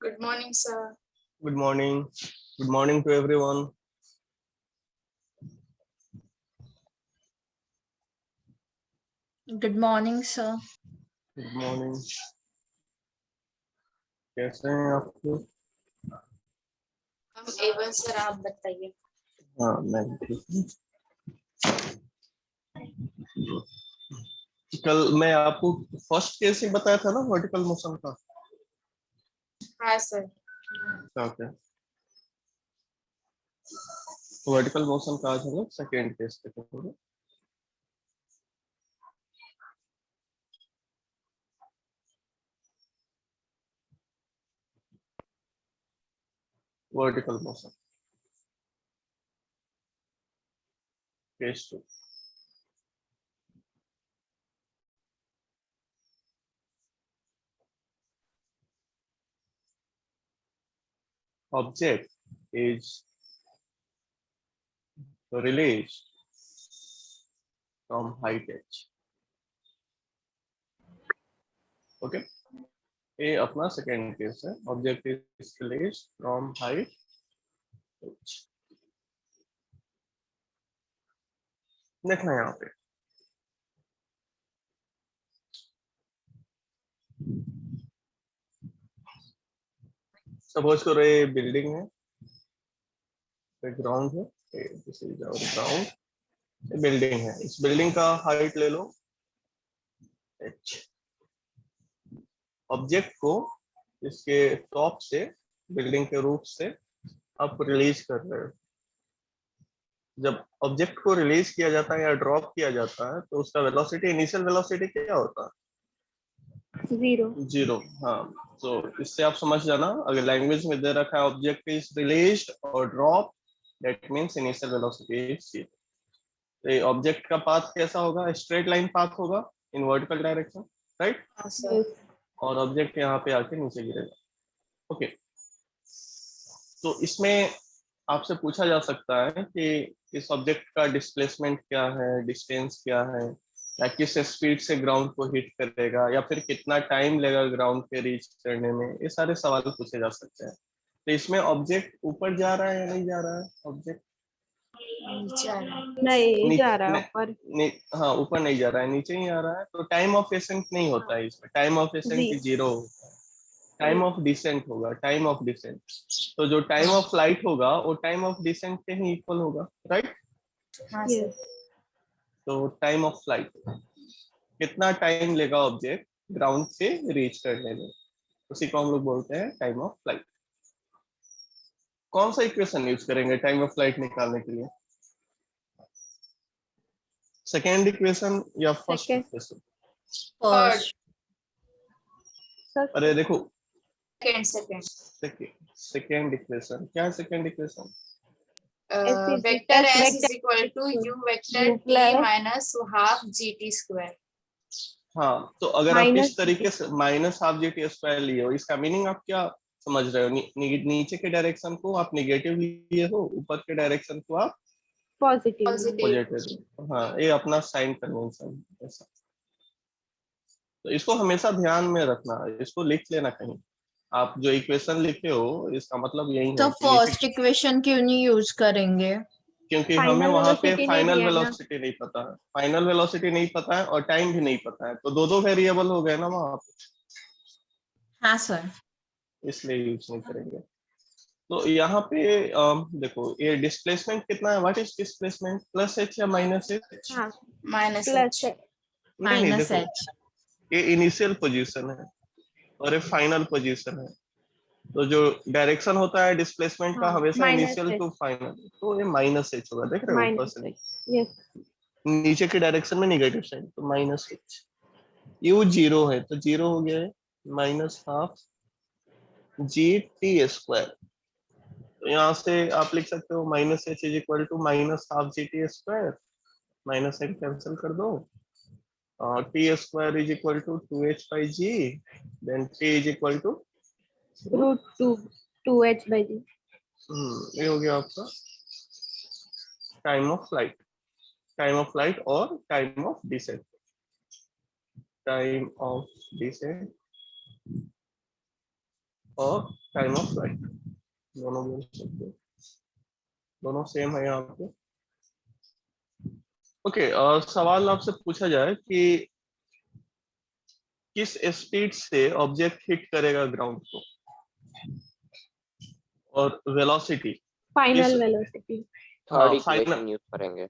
Good morning, sir. Good morning. Good morning to everyone. Good morning, sir. Good morning. कैसे हैं आप लोग? हम एवन सर, आप बताइए। हाँ, मैं ठीक हूँ। कल मैं आपको फर्स्ट केस ही बताया था ना वर्टिकल मोशन का। हाँ सर। ओके, वर्टिकल मोशन का आज हम लोग सेकेंड केस देखेंगे। Vertical motion case 2। Object is released from height h. Okay, ये अपना सेकेंड केस है। Object is released from height h। देखना यहाँ पे सपोज करो ये बिल्डिंग है, ग्राउंड है, this is our ground. Building है, इस बिल्डिंग का हाइट ले लो h। ऑब्जेक्ट को इसके टॉप से, बिल्डिंग के रूफ से आप रिलीज कर रहे हो। जब ऑब्जेक्ट को रिलीज किया जाता है या ड्रॉप किया जाता है तो उसका वेलोसिटी, इनिशियल वेलोसिटी क्या होता है? जीरो। हाँ, तो इससे आप समझ जाना, अगर लैंग्वेज में दे रखा है ऑब्जेक्ट इज रिलीज्ड और drop, that means initial velocity is zero. तो ऑब्जेक्ट का पाथ कैसा होगा? स्ट्रेट लाइन पाथ होगा इन वर्टिकल डायरेक्शन, राइट? हाँ सर। और ऑब्जेक्ट यहाँ पे आके नीचे गिरेगा। ओके, तो इसमें आपसे पूछा जा सकता है कि इस ऑब्जेक्ट का डिस्प्लेसमेंट क्या है, डिस्टेंस क्या है, या किस स्पीड से ग्राउंड को हिट करेगा, या फिर कितना टाइम लेगा ग्राउंड पे रीच करने में। ये सारे सवाल पूछे जा सकते हैं। तो इसमें ऑब्जेक्ट ऊपर जा रहा है या नहीं जा रहा है? ऑब्जेक्ट नीचे आ रहा है। नहीं जा रहा ऊपर। हाँ, ऊपर नहीं जा रहा है, नीचे ही आ रहा है। तो टाइम ऑफ एसेंट नहीं होता है इसमें, टाइम ऑफ एसेंट जीरो होता है। टाइम ऑफ डिसेंट होगा, टाइम ऑफ डिसेंट। तो जो टाइम ऑफ फ्लाइट होगा वो टाइम ऑफ डिसेंट के ही इक्वल होगा, राइट? हाँ सर। तो टाइम ऑफ फ्लाइट, कितना टाइम लेगा ऑब्जेक्ट ग्राउंड से रीच करने में, उसी को हम लोग बोलते हैं टाइम ऑफ फ्लाइट। कौन सा इक्वेशन यूज करेंगे टाइम ऑफ फ्लाइट निकालने के लिए? सेकेंड इक्वेशन या फर्स्ट इक्वेशन? First. अरे देखो, सेकेंड सेकेंड इक्वेशन क्या है? Second equation vector s is equal to u vector t minus half gt square. हाँ, तो अगर आप इस तरीके से minus half g t square लिए हो, इसका मीनिंग आप क्या समझ रहे हो? नीचे के डायरेक्शन को आप निगेटिव लिए हो, ऊपर के डायरेक्शन को आप पॉजिटिव। हाँ, ये अपना साइन कन्वेंशन ऐसा। तो इसको हमेशा ध्यान में रखना, इसको लिख लेना कहीं। आप जो इक्वेशन लिखे हो इसका मतलब यही है तो कि फर्स्ट इक्वेशन क्यों नहीं यूज करेंगे? क्योंकि हमें वहां पे फाइनल वेलोसिटी नहीं पता है, फाइनल वेलोसिटी नहीं पता है और टाइम भी नहीं पता है, तो दो वेरिएबल हो गए ना वहां पे। हाँ सर। इसलिए यूज नहीं करेंगे। तो यहाँ पे देखो, ये डिस्प्लेसमेंट कितना है? What is displacement? Plus H या माइनस एच? माइनस नहीं, माइनस देखो, एच। ये इनिशियल पोजीशन है और ये फाइनल पोजीशन है। तो जो डायरेक्शन होता है डिस्प्लेसमेंट का हमेशा इनिशियल टू फाइनल, तो ये माइनस एच होगा। देख रहे हो ऊपर से नीचे के डायरेक्शन में निगेटिव साइन, तो माइनस एच। यू जीरो है तो जीरो हो गया है, minus half g t square. तो यहाँ से आप लिख सकते हो minus h is equal to minus half g t square, minus h cancel कर दो, t square is equal to 2h/g, then t is equal to √2h/g। ये हो गया आपका time of flight, time of flight और time of descent. Time of decent और time of flight, दोनों बोल सकते हो, दोनों सेम है यहाँ पे। ओके, सवाल आपसे पूछा जाए कि किस स्पीड से ऑब्जेक्ट हिट करेगा ग्राउंड को, और velocity final velocity. Third final, equation use करेंगे।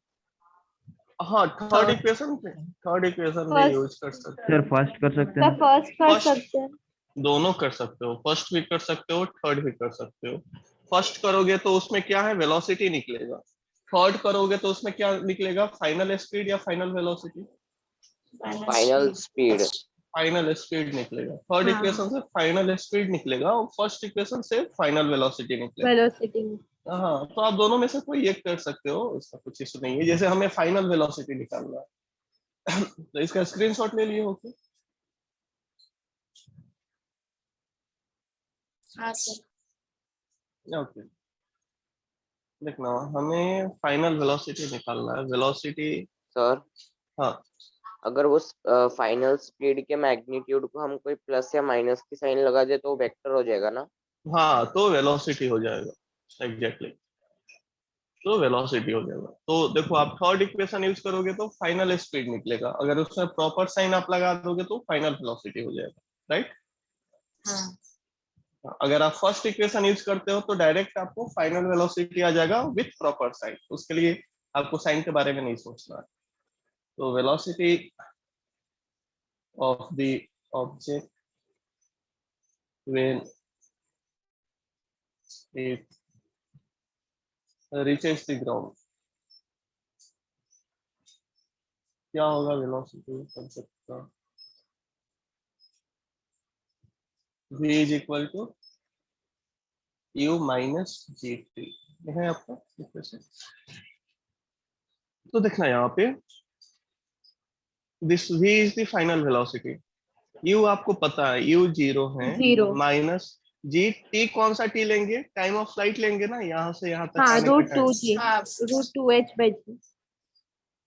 हाँ थर्ड इक्वेशन भी First- यूज कर सकते सर फर्स्ट कर सकते सर हैं। फर्स्ट कर First- सकते हैं। दोनों कर सकते हो, फर्स्ट भी कर सकते हो, थर्ड भी कर सकते हो। फर्स्ट करोगे तो उसमें क्या है, वेलोसिटी निकलेगा। थर्ड करोगे तो उसमें क्या निकलेगा, फाइनल स्पीड या final velocity. Final speed. Final speed निकलेगा, थर्ड हाँ। इक्वेशन से फाइनल स्पीड निकलेगा और फर्स्ट इक्वेशन से फाइनल वेलोसिटी निकलेगा। वेलोसिटी। हाँ, तो आप दोनों में से कोई एक कर सकते हो, इसका कुछ इशू नहीं है। जैसे हमें फाइनल वेलोसिटी निकालना है तो इसका स्क्रीनशॉट ले लिए हो क्या? हाँ सर। ओके, देखना, हमें फाइनल वेलोसिटी निकालना है। वेलोसिटी, सर हाँ अगर वो फाइनल स्पीड के मैग्नीट्यूड को हम कोई प्लस या माइनस की साइन लगा दे तो वेक्टर हो जाएगा ना। हाँ, तो वेलोसिटी हो जाएगा, एग्जैक्टली, तो वेलोसिटी हो जाएगा। तो देखो, आप थर्ड इक्वेशन यूज करोगे तो फाइनल स्पीड निकलेगा, अगर उसमें प्रॉपर साइन आप लगा दोगे तो फाइनल वेलोसिटी हो जाएगा, राइट। हाँ। अगर आप फर्स्ट इक्वेशन यूज करते हो तो डायरेक्ट आपको फाइनल वेलोसिटी आ जाएगा विथ प्रॉपर साइन, उसके लिए आपको साइन के बारे में नहीं सोचना है। तो velocity of the object when it reaches the ground, क्या होगा वेलोसिटी कंसेप्ट का, v is equal to u minus g t है आपका इक्वेशन। तो देखना यहाँ पे, this v is the final velocity, u आपको पता है u 0 है, 0 माइनस जी टी, कौन सा टी लेंगे, टाइम ऑफ फ्लाइट लेंगे ना, यहाँ से यहाँ तक हाँ आने का रूट टाइम। 2g हाँ। Root 2h/g।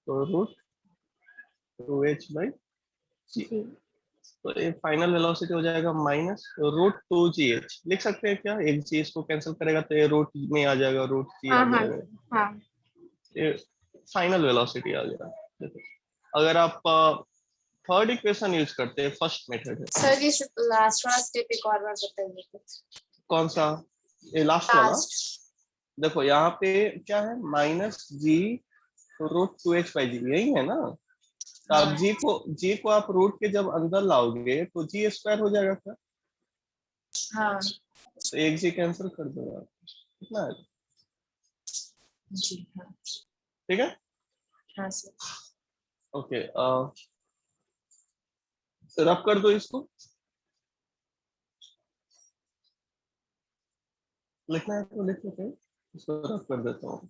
तो रूट 2h/g, जी तो ये फाइनल वेलोसिटी हो जाएगा माइनस रूट 2gh। लिख सकते हैं क्या, एक जी इसको कैंसिल करेगा तो ये रूट में आ जाएगा, रूट जी आ हाँ हाँ जाएगा, हाँ। ये फाइनल वेलोसिटी आ गया। देखो, अगर आप थर्ड इक्वेशन यूज करते हैं, फर्स्ट मेथड है, सर ये लास्ट वाला स्टेप एक और बार बताइए। कौन सा, ये लास्ट वाला। लास्ट। देखो यहाँ पे क्या है, माइनस जी रूट 2h/g, यही है ना। तो आप जी को आप रूट के जब अंदर लाओगे तो जी स्क्वायर हो जाएगा क्या, हाँ तो एक जी कैंसिल कर दो आप, कितना है, जी। हाँ ठीक है। हाँ सर। ओके, रब कर दो इसको, लिखना है तो लिख लेते हैं, इसको रब कर देता हूँ।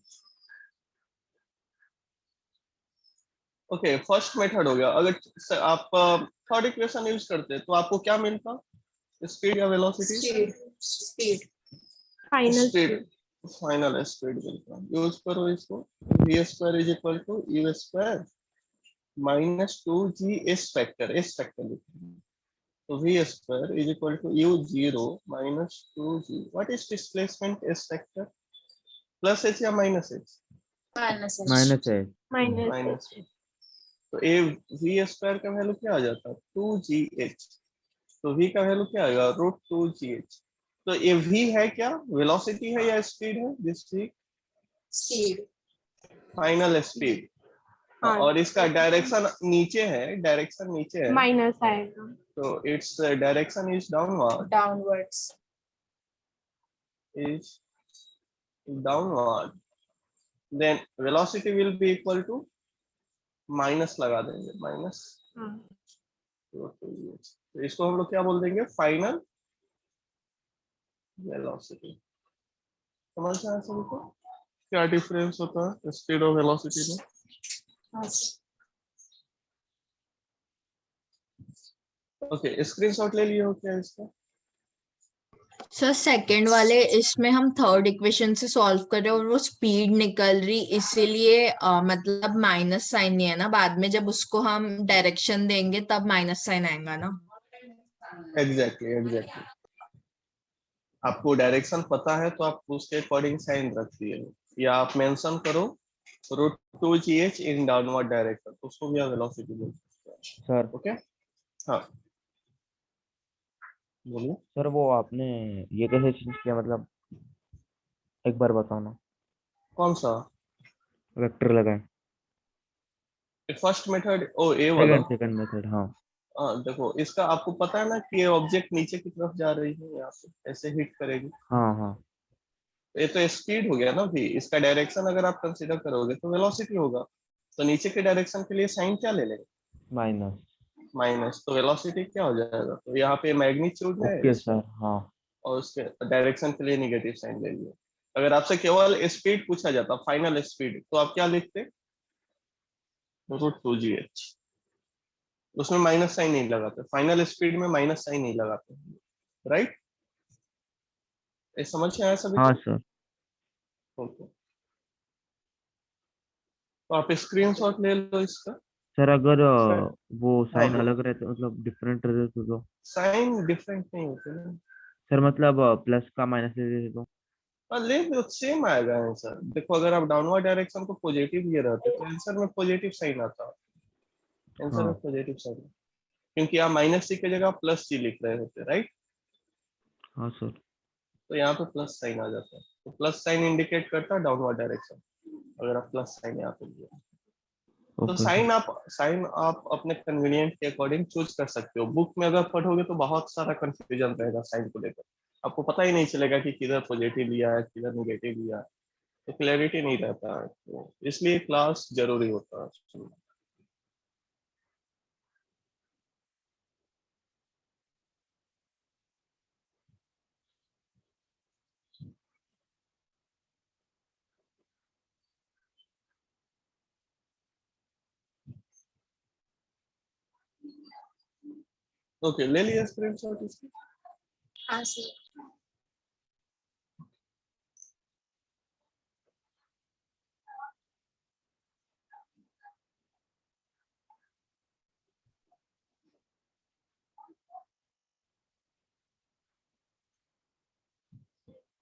ओके, फर्स्ट मेथड हो गया। अगर आप थर्ड इक्वेशन यूज करते तो आपको क्या मिलता, स्पीड या velocity, speed. Speed. Final speed, speed. Final speed मिलता। यूज करो इसको, v square is equal to u square minus 2g s factor, s factor लिखते हैं। तो v square is equal to u0 minus 2g, what is displacement s factor, plus h या minus h, minus minus है। Minus. तो ए v square का value क्या आ जाता है, 2gh, तो v का वैल्यू क्या आएगा, रूट 2gh। तो ये v है क्या, वेलोसिटी है या स्पीड है, this v speed. Final speed, हाँ और इसका डायरेक्शन नीचे है, डायरेक्शन नीचे है, माइनस आएगा। तो its direction is downward, downwards. Is downward, then velocity will be equal to, minus लगा देंगे, माइनस, हाँ तो इसको हम लोग क्या बोल देंगे, फाइनल वेलोसिटी। समझ में आया सभी को क्या डिफरेंस होता है स्पीड और वेलोसिटी में। हाँ सर। ओके, स्क्रीनशॉट ले लिए हो क्या इसका, सर सेकंड वाले इसमें हम थर्ड इक्वेशन से सॉल्व कर रहे हैं और वो स्पीड निकल रही, इसीलिए मतलब माइनस साइन नहीं है ना, बाद में जब उसको हम डायरेक्शन देंगे तब माइनस साइन आएगा ना। Exactly exactly. आपको डायरेक्शन पता है तो आप उसके अकॉर्डिंग साइन रख दिए, या आप मेंशन करो √2gh इन डाउनवर्ड डायरेक्शन, तो उसको भी आप वेलोसिटी बोल सकते हैं। सर ओके, हाँ बोलिए। सर वो आपने ये कैसे चेंज किया, मतलब एक बार बताओ ना। कौन सा? वेक्टर लगाए। फर्स्ट मेथड, ओ ए वाला। सेकंड मेथड, हाँ। हाँ देखो, इसका आपको पता है ना कि ये ऑब्जेक्ट नीचे की तरफ जा रही है, यहाँ से ऐसे हिट करेगी, हाँ हाँ ये तो स्पीड हो गया ना भी। इसका डायरेक्शन अगर आप कंसीडर करोगे तो वेलोसिटी होगा, तो नीचे के डायरेक्शन के लिए साइन क्या ले लेंगे? माइनस। माइनस। तो वेलोसिटी क्या हो जाएगा? तो यहाँ पे मैग्नीट्यूड है ओके इसका, सर, हाँ। और उसके डायरेक्शन के लिए निगेटिव साइन ले लिया। अगर आपसे केवल स्पीड पूछा जाता, फाइनल स्पीड, तो आप क्या लिखते? √2gh। उसमें माइनस साइन नहीं लगाते, फाइनल स्पीड में माइनस साइन नहीं लगाते, राइट? ये समझ में आया सभी हाँ को? सर। ओके, तो आप स्क्रीनशॉट ले लो इसका। सर अगर इसका वो हाँ साइन अलग रहते, मतलब डिफरेंट रहते तो? साइन डिफरेंट नहीं होते ना। सर मतलब प्लस का माइनस ले देते तो? ले लो, सेम आएगा आंसर। देखो, अगर आप डाउनवर्ड डायरेक्शन को पॉजिटिव लिए रहते तो आंसर में पॉजिटिव साइन आता, आंसर में हाँ पॉजिटिव साइन, क्योंकि आप -c की जगह +c लिख रहे होते, राइट? हाँ सर। तो यहाँ पे प्लस साइन आ जाता है, तो प्लस साइन इंडिकेट करता है डाउनवर्ड डायरेक्शन, अगर आप प्लस साइन यहाँ पे लिए। तो ओके सर। साइन आप अपने कन्वीनियंट के अकॉर्डिंग चूज कर सकते हो। बुक में अगर पढ़ोगे तो बहुत सारा कंफ्यूजन रहेगा साइन को लेकर, आपको पता ही नहीं चलेगा कि किधर पॉजिटिव लिया है किधर निगेटिव लिया है, तो क्लैरिटी नहीं रहता है, तो इसलिए क्लास जरूरी होता है। ओके, ले लिया स्क्रीनशॉट इसकी। हाँ सर।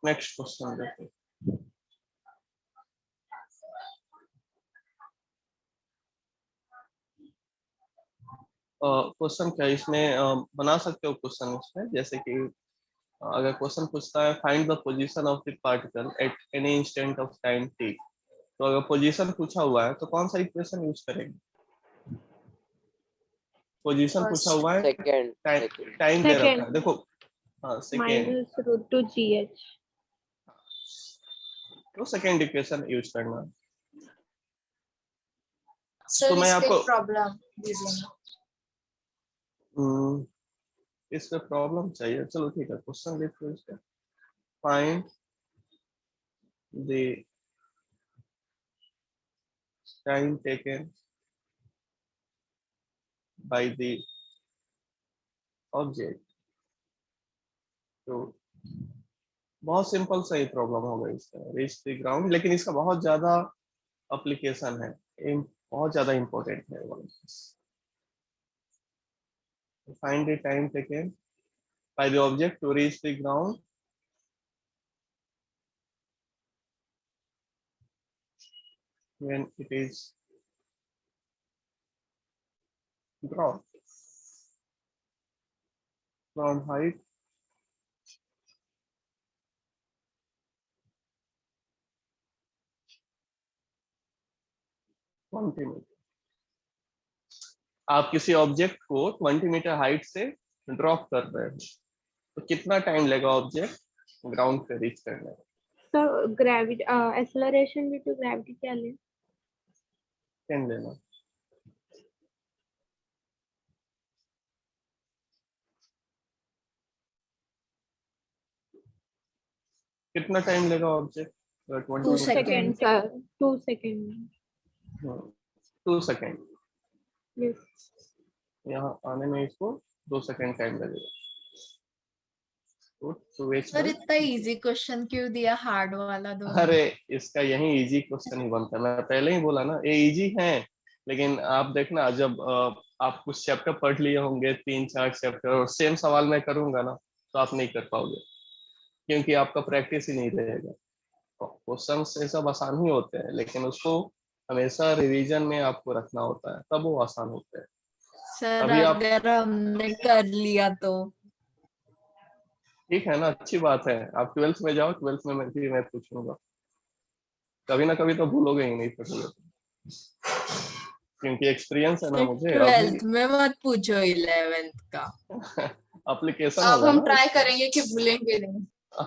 नेक्स्ट क्वेश्चन देखो। क्वेश्चन क्या इसमें बना सकते हो क्वेश्चन इसमें, जैसे कि अगर क्वेश्चन पूछता है find the position of the particle at any instant of time t, तो अगर पोजीशन पूछा हुआ है तो कौन सा इक्वेशन यूज करेंगे? पोजीशन पूछा फर्स्ट। हुआ है, सेकंड टाइम सेकंड टाइम दे रखा है, सेकंड देखो। हाँ सेकेंड, -√2gh। तो सेकेंड इक्वेशन यूज करना। सर तो मैं इस पे आपको प्रॉब्लम दीजिए ना। इस पे प्रॉब्लम चाहिए, चलो ठीक है, क्वेश्चन लिख लो इसका। Find the time taken by the object. तो बहुत सिंपल सा ही प्रॉब्लम होगा इसका, रीच द ग्राउंड, लेकिन इसका बहुत ज्यादा एप्लीकेशन है, बहुत ज्यादा इंपॉर्टेंट है वो। Find the time taken by the object to reach the ground when it is dropped from height cm। आप किसी ऑब्जेक्ट को 20 मीटर हाइट से ड्रॉप कर रहे हो, तो कितना टाइम लेगा ऑब्जेक्ट ग्राउंड पे रीच करने में? तो gravity acceleration due to gravity क्या ले? 10 लेना। कितना टाइम लेगा ऑब्जेक्ट 2 20 मीटर? Second. Sir 2 second. 2 second. Yes. यहाँ आने में इसको 2 सेकेंड टाइम लगेगा। और इतना इजी क्वेश्चन क्यों दिया, हार्ड वाला दो। अरे इसका यही इजी क्वेश्चन ही बनता है, मैं पहले ही बोला ना ये इजी है, लेकिन आप देखना जब आप कुछ चैप्टर पढ़ लिए होंगे 3-4 चैप्टर, और सेम सवाल मैं करूंगा ना तो आप नहीं कर पाओगे। क्योंकि आपका प्रैक्टिस ही नहीं रहेगा। क्वेश्चन ये सब आसान ही होते हैं, लेकिन उसको हमेशा रिवीजन में आपको रखना होता है, तब वो आसान होते हैं। सर अभी आप अगर हमने कर लिया तो? ठीक है ना, अच्छी बात है। आप 12th में जाओ, 12th में मैं पूछूंगा, कभी ना कभी तो भूलोगे ही नहीं फिर, क्योंकि एक्सपीरियंस है ना मुझे अभी। 12th में मत पूछो, 11th का। एप्लीकेशन अब होगा हम ना। ट्राई करेंगे कि भूलेंगे नहीं।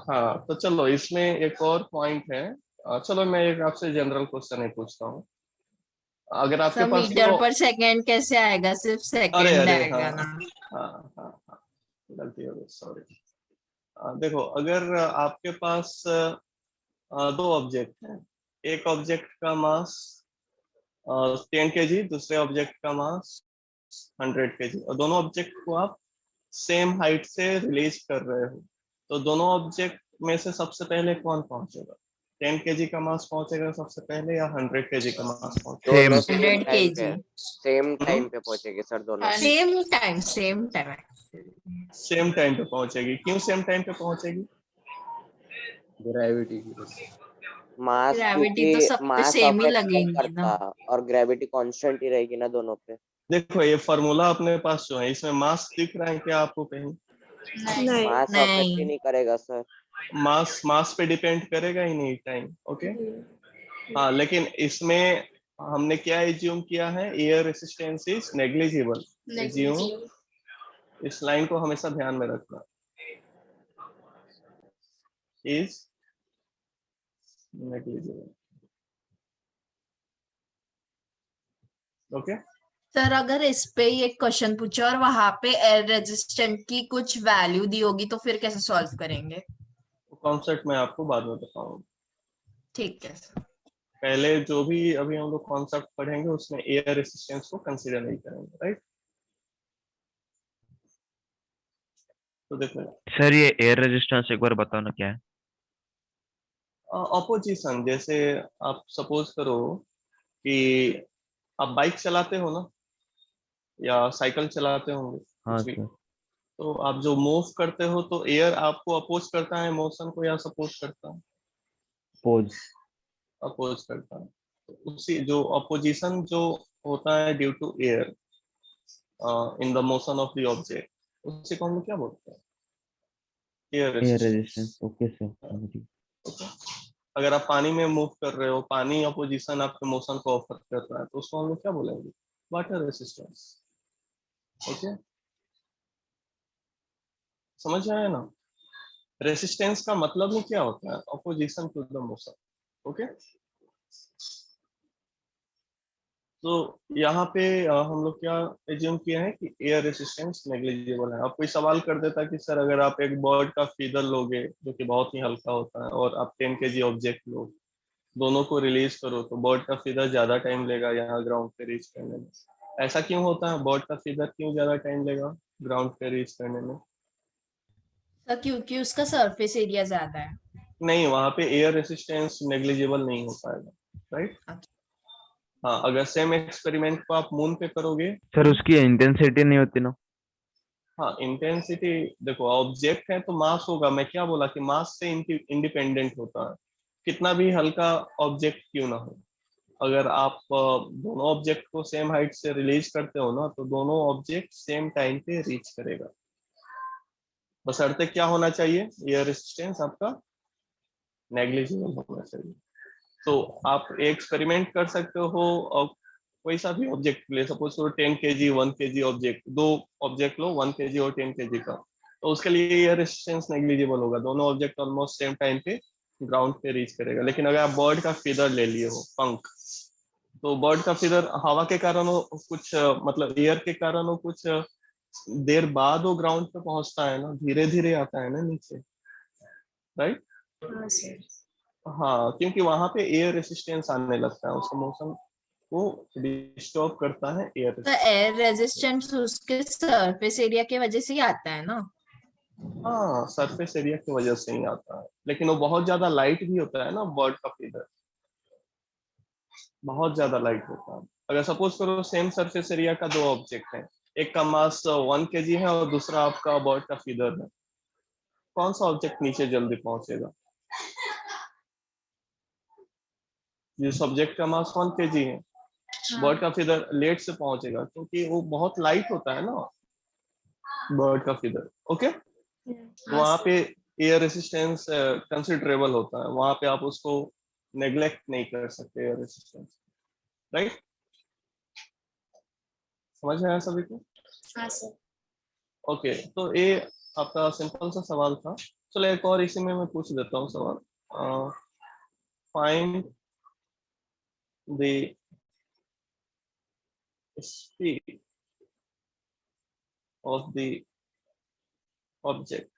हाँ, तो चलो इसमें एक और पॉइंट है। चलो मैं एक आपसे जनरल क्वेश्चन ही पूछता हूँ। अगर आपके सर पास मीटर वो, पर सेकंड कैसे आएगा? सिर्फ अरे सेकंड अरे हाँ आएगा ना। हाँ हाँ हाँ, गलती हो गई, सॉरी। देखो, अगर आपके पास दो ऑब्जेक्ट हैं, एक ऑब्जेक्ट का मास 10 kg, दूसरे ऑब्जेक्ट का मास 100 kg, और दोनों ऑब्जेक्ट को आप सेम हाइट से रिलीज कर रहे हो, तो दोनों ऑब्जेक्ट में से सबसे पहले कौन पहुंचेगा? 10 kg का मास पहुंचेगा सबसे पहले, या 100 kg का मास पहुंचेगा? सेम दोनों सेम 100 टाइम पे, kg। सेम टाइम पे पहुंचेंगे सर दोनों। हाँ, सेम टाइम। सेम टाइम पे पहुंचेगी। क्यों सेम टाइम पे पहुंचेगी? ग्रेविटी की वजह से। मास, ग्रेविटी तो क्योंकि सब पे मास सेम ही अफेक्ट नहीं लगेगी ना। करता और ग्रेविटी कांस्टेंट ही रहेगी ना दोनों पे। देखो, ये फॉर्मूला अपने पास जो है, इसमें मास दिख रहा है क्या आपको कहीं? नहीं। नहीं। मास अफेक्ट ही नहीं। नहीं करेगा सर। मास पे डिपेंड करेगा ही नहीं टाइम। ओके, हम्म, हाँ, लेकिन इसमें हमने क्या एज्यूम किया है? Air resistance is negligible. Assume, negligible. इस लाइन को हमेशा ध्यान में रखना, इज नेग्लिजिबल। ओके, सर अगर इस पे ये क्वेश्चन पूछा और वहां पे एयर रेजिस्टेंट की कुछ वैल्यू दी होगी तो फिर कैसे सॉल्व करेंगे? कॉन्सेप्ट मैं आपको बाद में बताऊंगा। ठीक है सर। पहले जो भी अभी हम लोग कॉन्सेप्ट पढ़ेंगे उसमें एयर रेसिस्टेंस को कंसीडर नहीं करेंगे, राइट? तो देखो, सर ये एयर रेजिस्टेंस एक बार बताओ ना क्या है? ऑपोजिशन, जैसे आप सपोज करो कि आप बाइक चलाते हो ना, या साइकिल चलाते होंगे, हाँ कुछ भी। सर। तो आप जो मूव करते हो, तो एयर आपको अपोज करता है मोशन को, या सपोज करता है? पोज। अपोज करता है। तो उसी जो अपोजिशन जो होता है due to air in the motion of the object, उसी को हम लोग क्या बोलते हैं? Air air resistance. Resistance, okay sir, समझ गया। ओके, अगर आप पानी में मूव कर रहे हो, पानी अपोजिशन आपके मोशन को ऑफर कर रहा है, तो उसको हम लोग क्या बोलेंगे? Water resistance. ओके, समझ आया ना? रेसिस्टेंस का मतलब ही क्या होता है? Opposition to the motion. Okay, तो यहाँ पे हम लोग क्या एज्यूम किया है कि एयर रेसिस्टेंस नेग्लिजिबल है। अब कोई सवाल कर देता कि सर, अगर आप एक बर्ड का फीदर लोगे जो कि बहुत ही हल्का होता है, और आप 10 kg ऑब्जेक्ट लो, दोनों को रिलीज करो, तो बर्ड का फीदर ज्यादा टाइम लेगा यहाँ ग्राउंड पे रीच करने में। ऐसा क्यों होता है? बर्ड का फीदर क्यों ज्यादा टाइम लेगा ग्राउंड पे रीच करने में? सर क्योंकि उसका सरफेस एरिया ज्यादा है। नहीं, वहां पे एयर रेसिस्टेंस नेग्लिजिबल नहीं हो पाएगा, राइट? हाँ, अगर सेम एक्सपेरिमेंट को आप मून पे करोगे। सर उसकी इंटेंसिटी नहीं होती ना? हाँ, इंटेंसिटी, देखो ऑब्जेक्ट है तो मास होगा। मैं क्या बोला कि मास से इंडिपेंडेंट होता है, कितना भी हल्का ऑब्जेक्ट क्यों ना हो। अगर आप दोनों ऑब्जेक्ट को सेम हाइट से रिलीज करते हो ना, तो दोनों ऑब्जेक्ट सेम टाइम पे रीच करेगा। बशर्ते क्या होना चाहिए? एयर रेसिस्टेंस आपका नेग्लिजिबल होना चाहिए। तो आप एक्सपेरिमेंट कर सकते हो, और कोई सा भी ऑब्जेक्ट ले, सपोज करो 10 kg 1 kg ऑब्जेक्ट, दो ऑब्जेक्ट लो 1 kg और 10 kg का, तो उसके लिए एयर रेसिस्टेंस नेग्लिजिबल होगा, दोनों ऑब्जेक्ट ऑलमोस्ट सेम टाइम पे ग्राउंड पे रीच करेगा। लेकिन अगर आप बर्ड का फीदर ले लिए हो, पंख, तो बर्ड का फीदर हवा के कारण हो कुछ, मतलब एयर के कारण हो कुछ, देर बाद वो ग्राउंड पे पहुंचता है ना, धीरे धीरे आता है ना नीचे, राइट? हाँ सर। हाँ, क्योंकि वहां पे एयर रेसिस्टेंस आने लगता है, उसका मोशन को डिस्टर्ब करता है एयर तो रेसिस्टेंस। एयर रेजिस्टेंस उसके सरफेस एरिया की वजह से ही आता है ना? हाँ, सरफेस एरिया की वजह से ही आता है, लेकिन वो बहुत ज्यादा लाइट भी होता है ना, बर्ड का फीदर बहुत ज्यादा लाइट होता है। अगर सपोज करो सेम सरफेस एरिया का दो ऑब्जेक्ट है, एक का मास 1 kg है और दूसरा आपका बर्ड का फीदर है, कौन सा ऑब्जेक्ट नीचे जल्दी पहुंचेगा? जिस ऑब्जेक्ट का मास 1 kg है, बर्ड का फीदर लेट से पहुंचेगा क्योंकि वो बहुत लाइट होता है ना, बर्ड का फीदर। ओके, वहां पे एयर रेसिस्टेंस कंसिडरेबल होता है, वहां पे आप उसको नेग्लेक्ट नहीं कर सकते एयर रेसिस्टेंस, राइट? समझ में आया सभी को? हाँ सर। ओके, तो ये आपका सिंपल सा सवाल था। चलो एक और इसी में मैं पूछ देता हूँ सवाल। Find the speed of the object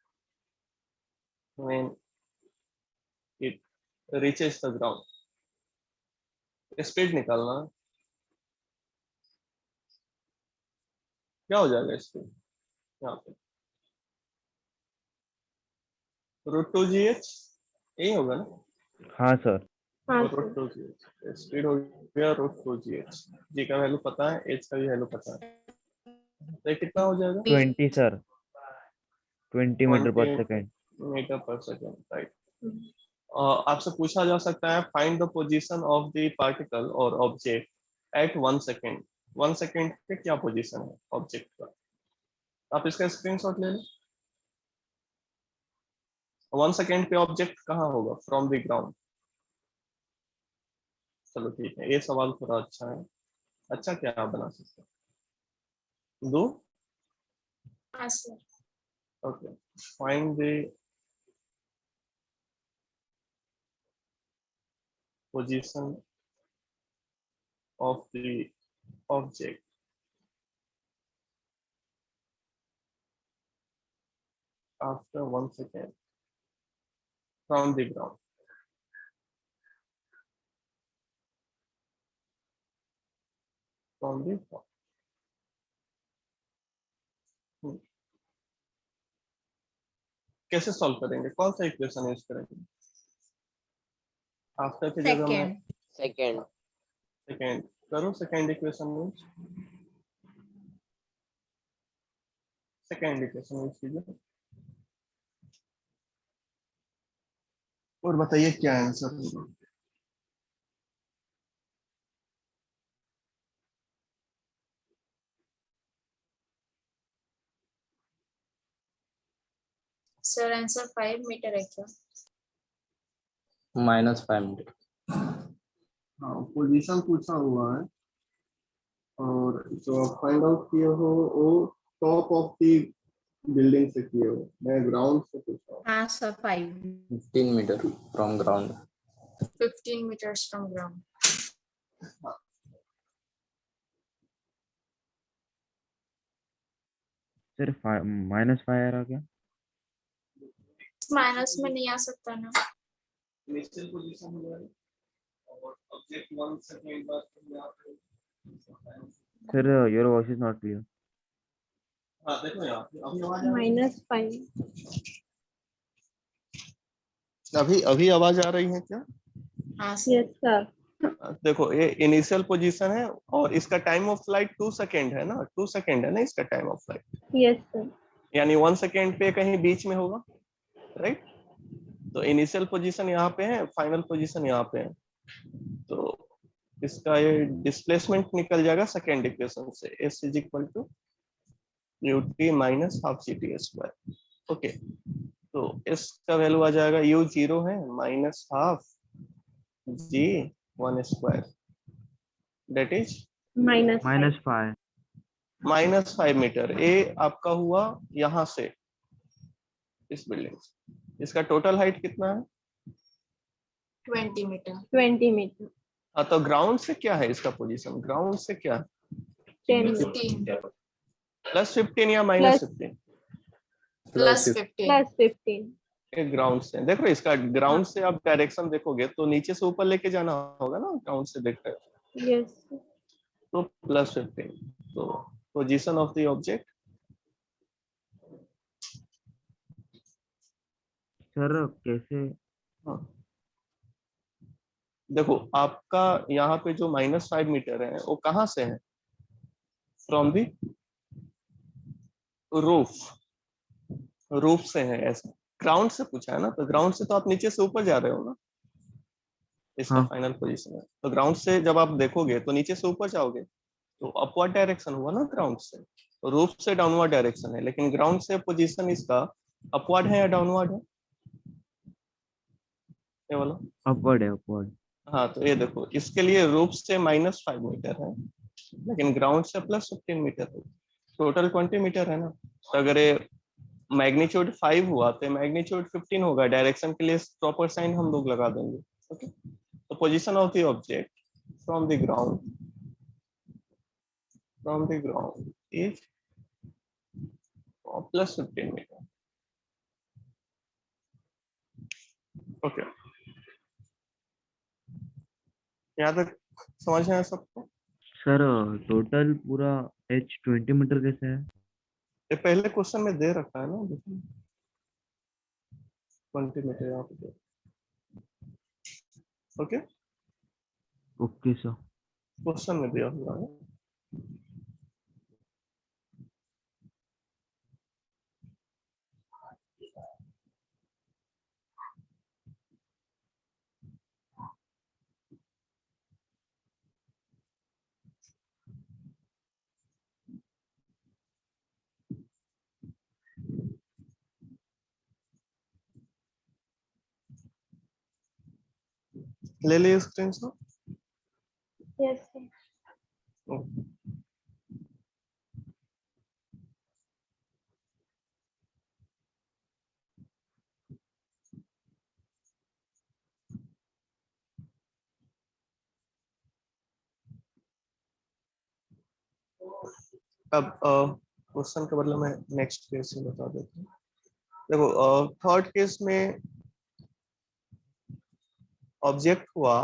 when it reaches the ground। Speed निकालना है। क्या हो जाएगा स्पीड यहाँ पे? √2gh यही होगा ना? हाँ सर। हाँ √2gh स्पीड हो गया √2gh। g का वैल्यू पता है, h का भी वैल्यू पता है, तो ये कितना हो जाएगा? 20 सर, 20 मीटर पर 20 सेकेंड। मीटर पर सेकेंड, राइट। आपसे पूछा जा सकता है find the position of the particle और ऑब्जेक्ट एट 1 सेकेंड। 1 सेकेंड पे क्या पोजीशन है ऑब्जेक्ट का? आप इसका स्क्रीनशॉट ले लें। 1 सेकेंड पे ऑब्जेक्ट कहाँ होगा फ्रॉम द ग्राउंड? चलो ठीक है, ये सवाल थोड़ा अच्छा है। अच्छा क्या आप बना सकते हैं? दो। हाँ sir. Okay, find the position of the object after 1 second from the ground. From the कैसे सॉल्व करेंगे? कौन सा इक्वेशन यूज करेंगे? आफ्टर की जगह में सेकेंड। सेकेंड करो। Second equation use, second equation use कीजिए और बताइए क्या आंसर होगा। सर आंसर 5 मीटर है क्या? -5 मीटर। हाँ, पोजीशन पूछा हुआ है और जो फाइंड आउट किए हो वो टॉप ऑफ द बिल्डिंग से किए हो, मैं ग्राउंड से पूछा हूँ। हाँ sir 5। 15 metre from ground. 15 meters from ground। सिर्फ -5 आ रहा क्या? माइनस में नहीं आ सकता ना। इनिशियल पोजीशन हो जाएगा और ऑब्जेक्ट 1 सेकंड बाद यहाँ पे sir your voice is not clear. हाँ देखो यहाँ पे अभी आवाज आ रही है? -5। अभी अभी आवाज आ रही है क्या? हाँ यस सर। देखो ये इनिशियल पोजीशन है और इसका टाइम ऑफ फ्लाइट 2 सेकंड है ना, 2 सेकंड है ना इसका time of flight, yes sir. यानी 1 सेकंड पे कहीं बीच में होगा, राइट? तो इनिशियल पोजीशन यहाँ पे है, फाइनल पोजीशन यहाँ पे है, तो इसका ये डिस्प्लेसमेंट निकल जाएगा सेकंड इक्वेशन से, s = ut - ½ gt²। ओके, तो s का वैल्यू आ जाएगा u 0 है -½ g1², दैट इज -5। -5 मीटर। ए आपका हुआ यहाँ से इस बिल्डिंग से, इसका टोटल हाइट कितना है? 20 मीटर। 20 मीटर। हाँ, तो ग्राउंड से क्या है इसका पोजीशन? ग्राउंड से क्या है? 10 15 +15 या -15? +15। +15। ग्राउंड से देखो, इसका ग्राउंड से आप डायरेक्शन देखोगे तो नीचे से ऊपर लेके जाना होगा ना, ग्राउंड से देख रहे हो यस। तो +15। तो position of the object sir कैसे? देखो आपका यहाँ पे जो -5 मीटर है वो कहाँ से है? फ्रॉम द रूफ, रूफ से है, ऐसा ग्राउंड से पूछा है ना, तो ग्राउंड से तो आप नीचे से ऊपर जा रहे हो ना, इसका हाँ। फाइनल पोजीशन है। तो ग्राउंड से जब आप देखोगे तो नीचे से ऊपर जाओगे, तो अपवर्ड डायरेक्शन हुआ ना ग्राउंड से, तो रूफ से डाउनवर्ड डायरेक्शन है, लेकिन ग्राउंड से पोजीशन इसका अपवर्ड है या डाउनवर्ड है, ये वाला? अपवर्ड है, अपवर्ड। हाँ, तो ये देखो, इसके लिए रूफ से -5 मीटर है, लेकिन ग्राउंड से +15 मीटर है, टोटल 20 मीटर है ना। तो अगर ये मैग्नीट्यूड 5 हुआ तो मैग्नीट्यूड 15 होगा। डायरेक्शन के लिए प्रॉपर साइन हम लोग लगा देंगे। ओके, तो position of the object from the ground is +15 metre. Okay, यहाँ तक समझ में आया सबको? सर टोटल पूरा h 20 मीटर कैसे है? ये पहले क्वेश्चन में दे रखा है ना, 20 मीटर यहाँ पे। Okay, okay sir. क्वेश्चन में दिया हुआ है। ले लिए स्क्रीनशॉट? Yes, sir. अब क्वेश्चन के बदले में नेक्स्ट केस में बता देता हूँ। देखो, थर्ड केस में ऑब्जेक्ट हुआ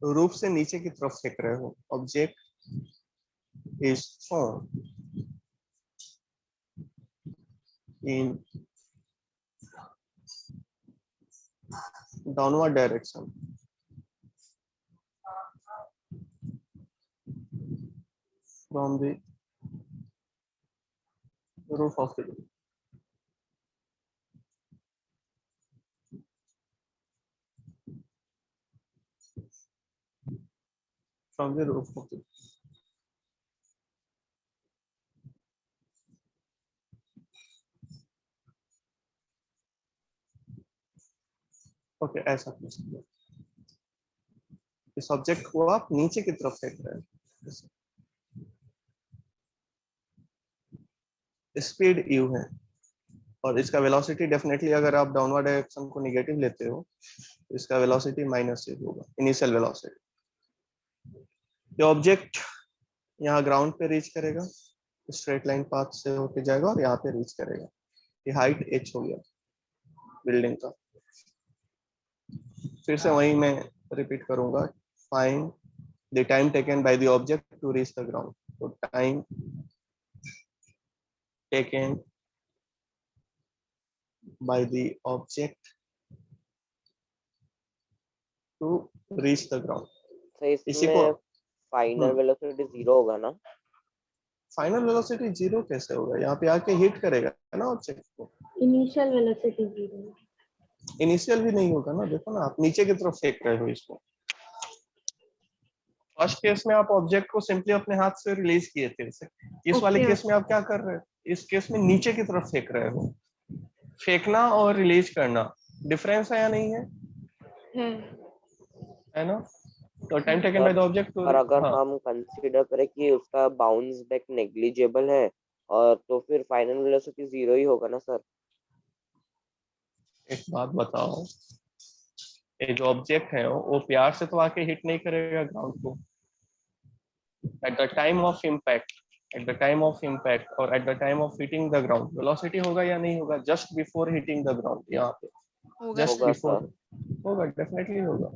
रूफ से नीचे की तरफ फेंक रहे हो। Object is thrown in downward direction from the roof of the building. From the roof of the okay, ऐसा पूछ लिया। इस ऑब्जेक्ट को आप नीचे की तरफ फेंक रहे हैं, स्पीड u है, और इसका वेलोसिटी डेफिनेटली, अगर आप डाउनवर्ड डायरेक्शन को नेगेटिव लेते हो तो इसका वेलोसिटी -u होगा, इनिशियल वेलोसिटी। ये ऑब्जेक्ट यहाँ ग्राउंड पे रीच करेगा, स्ट्रेट लाइन पाथ से होके जाएगा और यहाँ पे रीच करेगा। ये हाइट h हो गया बिल्डिंग का। फिर से वही मैं रिपीट करूंगा, find the time taken by the object to reach the ground. तो time taken by the object to reach the ground. तो इसी को इसमें फाइनल वेलोसिटी 0 होगा ना? फाइनल वेलोसिटी 0 कैसे होगा? यहाँ पे आके हिट करेगा ना ऑब्जेक्ट को। Initial velocity 0. इनिशियल भी नहीं होगा ना, देखो ना, आप नीचे की तरफ फेंक रहे हो इसको। फर्स्ट केस में आप ऑब्जेक्ट को सिंपली अपने हाथ से रिलीज किए थे इसे। इस वाले केस में आप क्या कर रहे हो? इस केस में नीचे की तरफ फेंक रहे हो। फेंकना और रिलीज करना डिफरेंस है या नहीं है? है ना? तो time taken by the object. और अगर हम कंसीडर करें कि उसका बाउंस बैक नेग्लिजिबल है, और तो फिर फाइनल वेलोसिटी 0 ही होगा ना सर? एक बात बताओ, ये जो ऑब्जेक्ट है वो प्यार से तो आके हिट नहीं करेगा ग्राउंड को। At the time of impact, और at the time of hitting the ground velocity होगा या नहीं होगा? Just before hitting the ground, यहाँ पे जस्ट बिफोर होगा, डेफिनेटली होगा।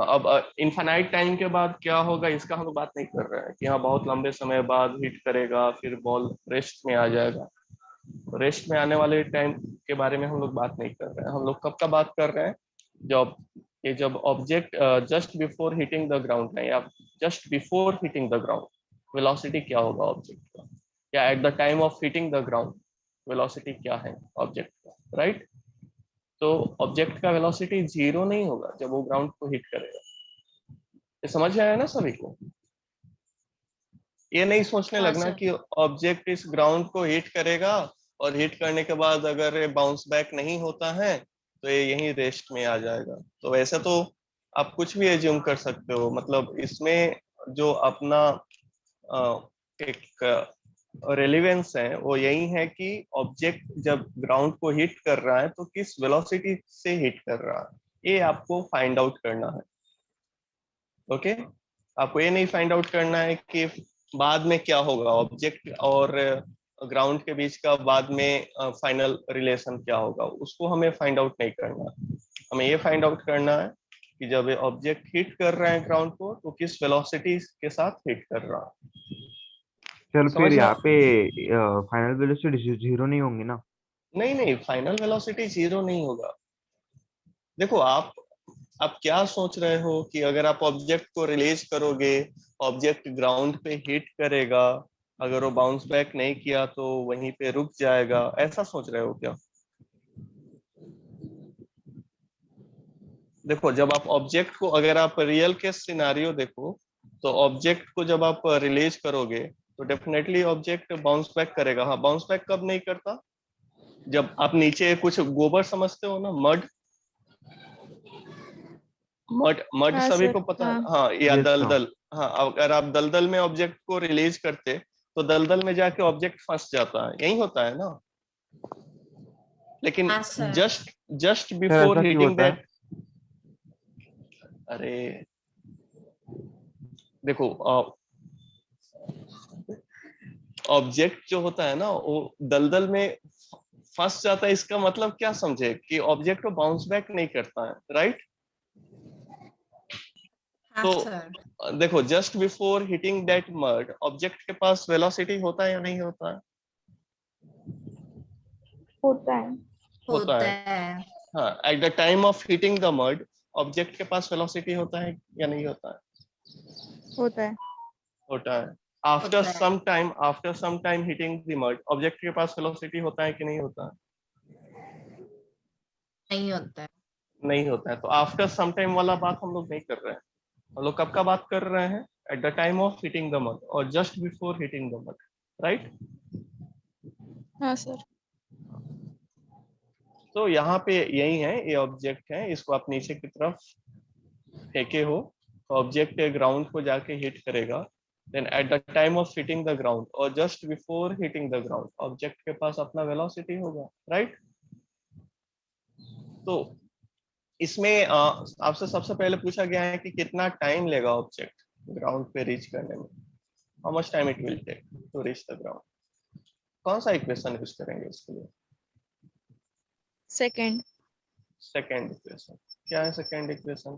अब इनफाइनाइट टाइम के बाद क्या होगा इसका हम लोग बात नहीं कर रहे हैं कि हाँ बहुत लंबे समय बाद हिट करेगा फिर बॉल रेस्ट में आ जाएगा। रेस्ट में आने वाले टाइम के बारे में हम लोग बात नहीं कर रहे हैं। हम लोग कब का बात कर रहे हैं? जब object just before hitting the ground है, या just before hitting the ground velocity क्या होगा ऑब्जेक्ट का? या at the time of hitting the ground velocity क्या है ऑब्जेक्ट का, राइट। तो ऑब्जेक्ट का वेलोसिटी 0 नहीं होगा जब वो ग्राउंड को हिट करेगा। ये समझ में आया ना सभी को? ये नहीं सोचने हाँ लगना सर। कि ऑब्जेक्ट इस ग्राउंड को हिट करेगा और हिट करने के बाद अगर ये बाउंस बैक नहीं होता है तो ये यहीं रेस्ट में आ जाएगा। तो वैसे तो आप कुछ भी एज्यूम कर सकते हो, मतलब इसमें जो अपना एक रेलिवेंस है वो यही है कि ऑब्जेक्ट जब ग्राउंड को हिट कर रहा है तो किस वेलोसिटी से हिट कर रहा है, ये आपको फाइंड आउट करना है। ओके, आपको ये नहीं फाइंड आउट करना है कि बाद में क्या होगा ऑब्जेक्ट और ग्राउंड के बीच का बाद में फाइनल रिलेशन क्या होगा, उसको हमें फाइंड आउट नहीं करना। हमें ये फाइंड आउट करना है कि जब ये ऑब्जेक्ट हिट कर रहा है ग्राउंड को तो किस वेलोसिटी के साथ हिट कर रहा है। चल समझ फिर में? यहाँ पे फाइनल वेलोसिटी 0 नहीं होंगी ना? नहीं नहीं, फाइनल वेलोसिटी 0 नहीं होगा। देखो आप क्या सोच रहे हो कि अगर आप ऑब्जेक्ट को रिलीज करोगे, ऑब्जेक्ट ग्राउंड पे हिट करेगा, अगर वो बाउंस बैक नहीं किया तो वहीं पे रुक जाएगा, ऐसा सोच रहे हो क्या? देखो, जब आप ऑब्जेक्ट को, अगर आप रियल केस सिनारियो देखो तो ऑब्जेक्ट को जब आप रिलीज करोगे तो डेफिनेटली ऑब्जेक्ट बाउंस बैक करेगा। हाँ, बाउंस बैक कब नहीं करता? जब आप नीचे कुछ गोबर समझते हो ना, मड मड मड हाँ सभी सर, को पता है हाँ। ना? हाँ, या यस सर। दलदल। हाँ, अगर आप दलदल में ऑब्जेक्ट को रिलीज करते तो दलदल में जाके ऑब्जेक्ट फंस जाता है, यही होता है ना। लेकिन हाँ sir. Just just sir before ऐसा क्यों हिटिंग होता है? दैट, अरे देखो, ऑब्जेक्ट जो होता है ना वो दलदल में फंस जाता है, इसका मतलब क्या समझे कि ऑब्जेक्ट को बाउंस बैक नहीं करता है, राइट। हाँ तो सर। देखो, just before hitting that mud object के पास वेलोसिटी होता है या नहीं होता है? होता है। होता होता है। है। हाँ, at the time of hitting the mud object के पास वेलोसिटी होता है या नहीं होता है? होता है। होता है। आफ्टर होता है। Some time hitting the mud object के पास वेलोसिटी होता है कि नहीं होता है? नहीं होता है। नहीं होता है। तो आफ्टर सम टाइम वाला बात हम लोग नहीं कर रहे हैं। हम लोग कब का बात कर रहे हैं? At the time of hitting the mud और just before hitting the mud, right. हाँ सर। तो यहाँ पे यही है, ये ऑब्जेक्ट है, इसको आप नीचे की तरफ फेंके हो तो ऑब्जेक्ट ग्राउंड को जाके हिट करेगा। Then at the time of hitting the ground और just before hitting the ground object के पास अपना वेलोसिटी होगा, राइट। तो इसमें आपसे सबसे पहले पूछा गया है कि कितना टाइम लेगा ऑब्जेक्ट ग्राउंड पे रीच करने में, how much time it will take to reach the ground. कौन सा इक्वेशन यूज करेंगे इसके लिए? सेकंड। Second equation. क्या है second equation?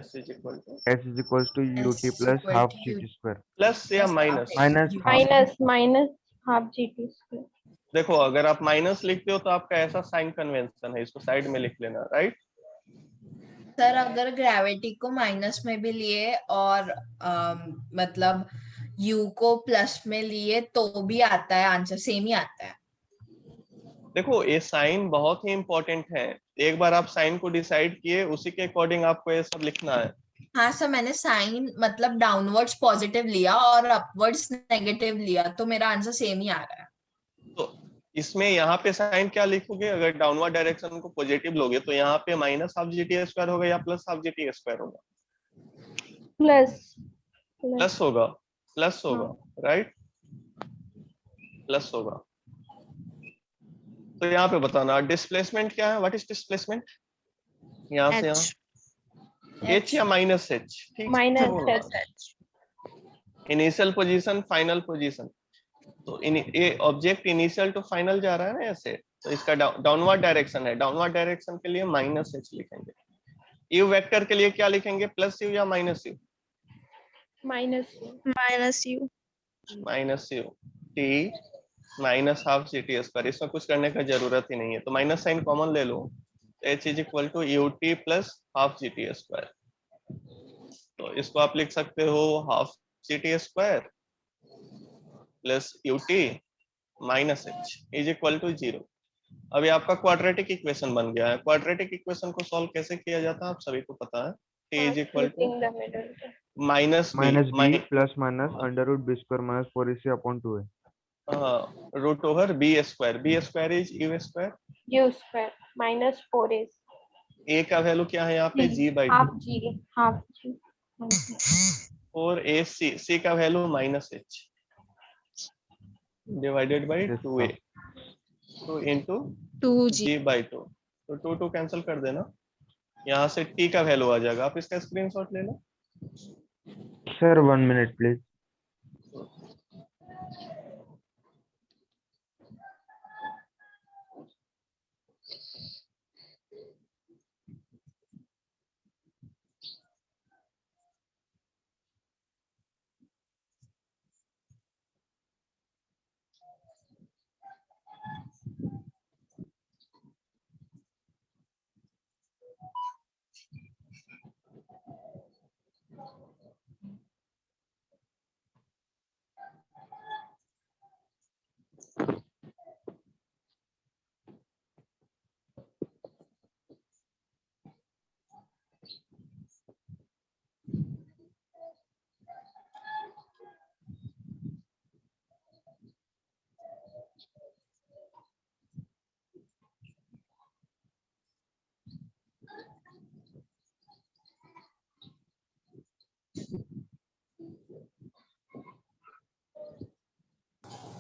s is equal to S is equals to S ut plus equal half to gt square plus या plus half minus? Minus UT. Half. Minus half g t square. देखो, अगर आप minus लिखते हो तो आपका ऐसा साइन कन्वेंशन है, इसको साइड में लिख लेना, राइट। सर अगर ग्रेविटी को माइनस में भी लिए और मतलब u को प्लस में लिए तो भी आता है, आंसर सेम ही आता है। देखो, ये साइन बहुत ही इंपॉर्टेंट है। एक बार आप साइन को डिसाइड किए उसी के अकॉर्डिंग आपको ये सब लिखना है। हाँ सर, मैंने साइन मतलब डाउनवर्ड्स पॉजिटिव लिया और अपवर्ड्स नेगेटिव लिया तो मेरा आंसर सेम ही आ रहा है। तो इसमें यहाँ पे साइन क्या लिखोगे? अगर डाउनवर्ड डायरेक्शन को पॉजिटिव लोगे तो यहाँ पे माइनस हाफ जीटी स्क्वायर होगा या प्लस हाफ जीटी स्क्वायर होगा? प्लस। प्लस होगा। प्लस होगा, हाँ। राइट, प्लस होगा। तो यहाँ पे बताना डिस्प्लेसमेंट क्या है, व्हाट इज डिस्प्लेसमेंट? यहाँ से यहाँ एच या माइनस एच, ठीक से माइनस बोलना। H. Initial position, final position. तो ये ऑब्जेक्ट इनिशियल टू फाइनल जा रहा है ना ऐसे, तो इसका डाउनवर्ड डायरेक्शन है। डाउनवर्ड डायरेक्शन के लिए माइनस एच लिखेंगे। यू वेक्टर के लिए क्या लिखेंगे, प्लस यू या minus you? Minus you. Minus you t minus half g t square. इसमें कुछ करने का जरूरत ही नहीं है, तो माइनस साइन कॉमन ले लो। H is equal to u t plus half g t square. तो इसको आप लिख सकते हो half g t square plus u t minus h is equal to 0। अभी आपका क्वाड्रेटिक इक्वेशन बन गया है। क्वाड्रेटिक इक्वेशन को सॉल्व कैसे किया जाता है आप सभी को पता है। t is equal to minus b plus minus under root b square minus 4ac upon 2a root over b square is u square u square minus 4a a का वैल्यू क्या है यहाँ पे g by half g half g और a c का वैल्यू minus h divided by 2a तो into 2g by 2 तो 2 कैंसिल कर देना। यहाँ से t का वैल्यू आ जाएगा। आप इसका स्क्रीनशॉट ले लो। Sir 1 minute please.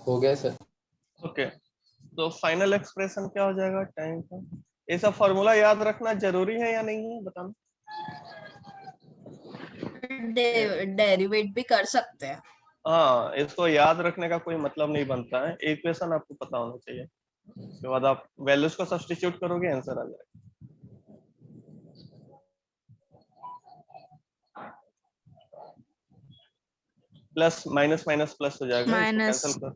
हो गया सर। ओके तो फाइनल एक्सप्रेशन क्या हो जाएगा टाइम का। ये सब फॉर्मूला याद रखना जरूरी है या नहीं है बताना। डेरिवेट भी कर सकते हैं। हाँ इसको याद रखने का कोई मतलब नहीं बनता है। इक्वेशन आपको पता होना चाहिए। उसके बाद आप वैल्यूज को सब्स्टिट्यूट करोगे आंसर आ जाएगा। प्लस माइनस माइनस प्लस हो जाएगा। माइनस कैंसिल कर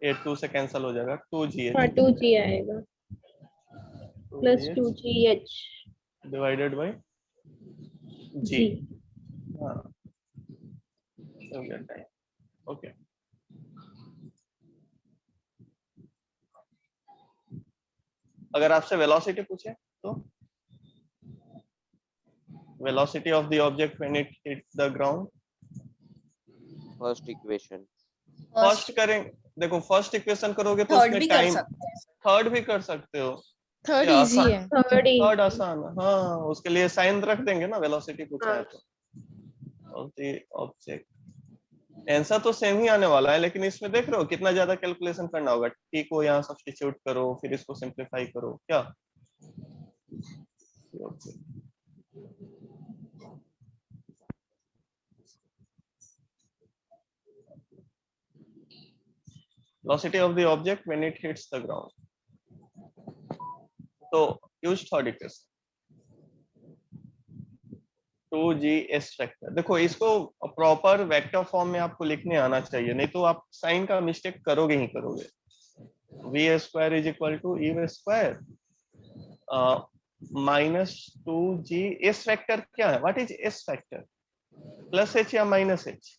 8 2 से कैंसिल हो जाएगा 2g हाँ 2g आएगा plus 2gh divided by g। हाँ हो गया टाइम। ओके अगर आपसे वेलोसिटी पूछे तो velocity of the object when it hit the ground. First equation first करें देखो फर्स्ट इक्वेशन करोगे तो थर्ड उसमें भी कर टाइम सकते हैं। थर्ड भी कर सकते हो। थर्ड ये इजी आसान है। थर्ड आसान है। हाँ उसके लिए साइन रख देंगे ना वेलोसिटी पूछा है तो ऑफ द ऑब्जेक्ट। आंसर तो सेम ही आने वाला है लेकिन इसमें देख रहे हो कितना ज्यादा कैलकुलेशन करना होगा। टी को यहाँ सब्स्टिट्यूट करो फिर इसको सिंप्लीफाई करो क्या। velocity of the object when it hits the ground. तो use third equation 2gs vector. देखो इसको प्रॉपर वेक्टर फॉर्म में आपको लिखने आना चाहिए नहीं तो आप साइन का मिस्टेक करोगे ही करोगे। v square is equal to e square minus 2g। S factor क्या है। What is s factor plus h या minus h।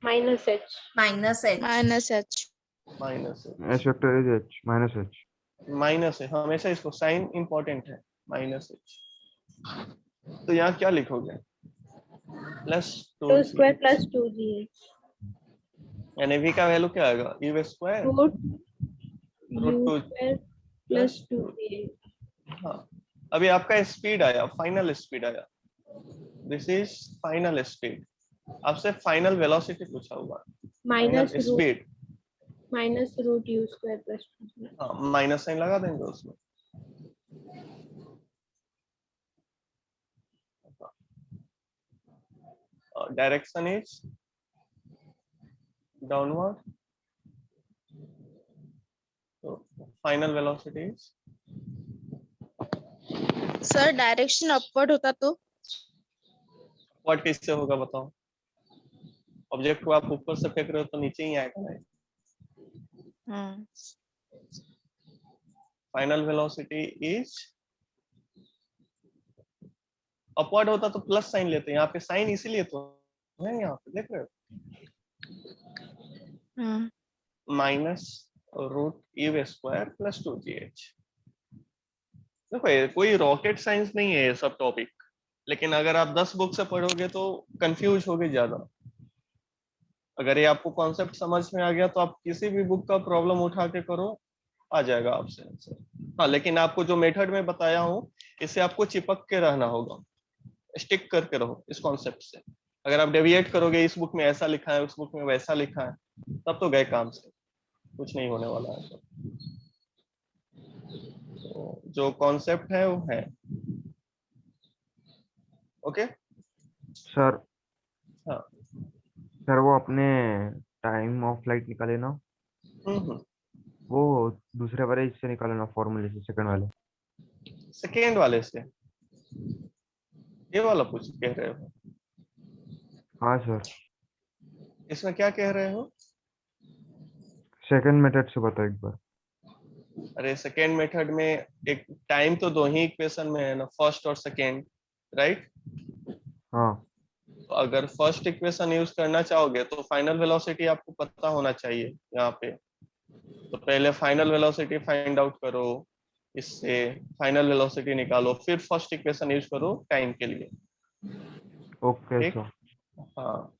Minus h minus h minus h minus s vector is h minus h minus है हमेशा इसको sign important है minus h। तो यहाँ क्या लिखोगे प्लस 2 स्क्वायर प्लस 2g यानी v का वैल्यू क्या आएगा e square root root u 2 square plus 2g। हाँ अभी आपका स्पीड आया फाइनल स्पीड आया। This is final speed. आपसे फाइनल वेलोसिटी पूछा हुआ minus final root speed. u square plus 2g। हाँ माइनस साइन लगा देंगे उसमें। डायरेक्शन इज डाउनवर्ड तो final velocity is. Sir direction upward होता तो व्हाट किससे होगा बताओ। ऑब्जेक्ट को आप ऊपर से फेंक रहे हो तो नीचे ही आएगा ना। फाइनल वेलोसिटी इज अपवर्ड होता तो प्लस साइन लेते हैं। यहाँ पे साइन इसीलिए तो है यहाँ पे देख रहे हो minus root E square plus 2gh। देखो ये कोई रॉकेट साइंस नहीं है ये सब टॉपिक, लेकिन अगर आप 10 बुक से पढ़ोगे तो कंफ्यूज होगे ज्यादा। अगर ये आपको कॉन्सेप्ट समझ में आ गया तो आप किसी भी बुक का प्रॉब्लम उठा के करो, आ जाएगा आपसे आंसर। हाँ, लेकिन आपको जो मेथड में बताया हूँ इसे आपको चिपक के रहना होगा, स्टिक करके रहो इस कॉन्सेप्ट से। अगर आप डेविएट करोगे, इस बुक में ऐसा लिखा है, उस बुक में वैसा लिखा है, तब तो गए काम से, कुछ नहीं होने वाला है। तो जो कॉन्सेप्ट है वो है। ओके सर हाँ। सर वो अपने टाइम ऑफ फ्लाइट निकाले ना, हम्म। वो दूसरे वाले इससे निकाले ना, फॉर्मूले से, सेकंड वाले। सेकेंड वाले से ये वाला पूछ कह रहे हो? हाँ सर, इसमें क्या कह रहे हो? सेकंड मेथड से बताओ एक बार। अरे सेकेंड मेथड में एक टाइम तो दो ही इक्वेशन में है ना, फर्स्ट और सेकेंड, राइट? हाँ तो अगर फर्स्ट इक्वेशन यूज करना चाहोगे तो फाइनल वेलोसिटी आपको पता होना चाहिए यहाँ पे। तो पहले फाइनल वेलोसिटी फाइंड आउट करो, इससे फाइनल वेलोसिटी निकालो, फिर फर्स्ट इक्वेशन यूज करो टाइम के लिए। ओके ठीक। सर। हाँ,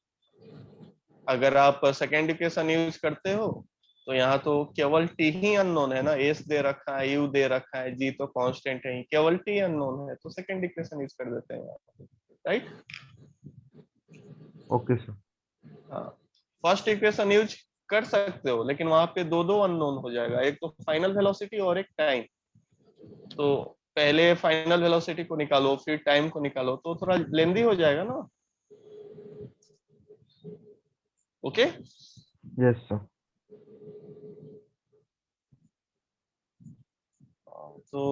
अगर आप सेकेंड इक्वेशन यूज करते हो तो यहाँ तो केवल टी ही अननोन है ना, एस दे रखा है, यू दे रखा है, जी तो कांस्टेंट है ही, केवल टी अननोन है, तो सेकेंड इक्वेशन यूज कर देते हैं, राइट? Okay sir. हाँ, फर्स्ट इक्वेशन यूज कर सकते हो, लेकिन वहां पे दो दो अननोन हो जाएगा, एक तो फाइनल वेलोसिटी और एक टाइम। तो पहले फाइनल वेलोसिटी को निकालो फिर टाइम को निकालो, तो थोड़ा लेंदी हो जाएगा ना। ओके। Yes sir. तो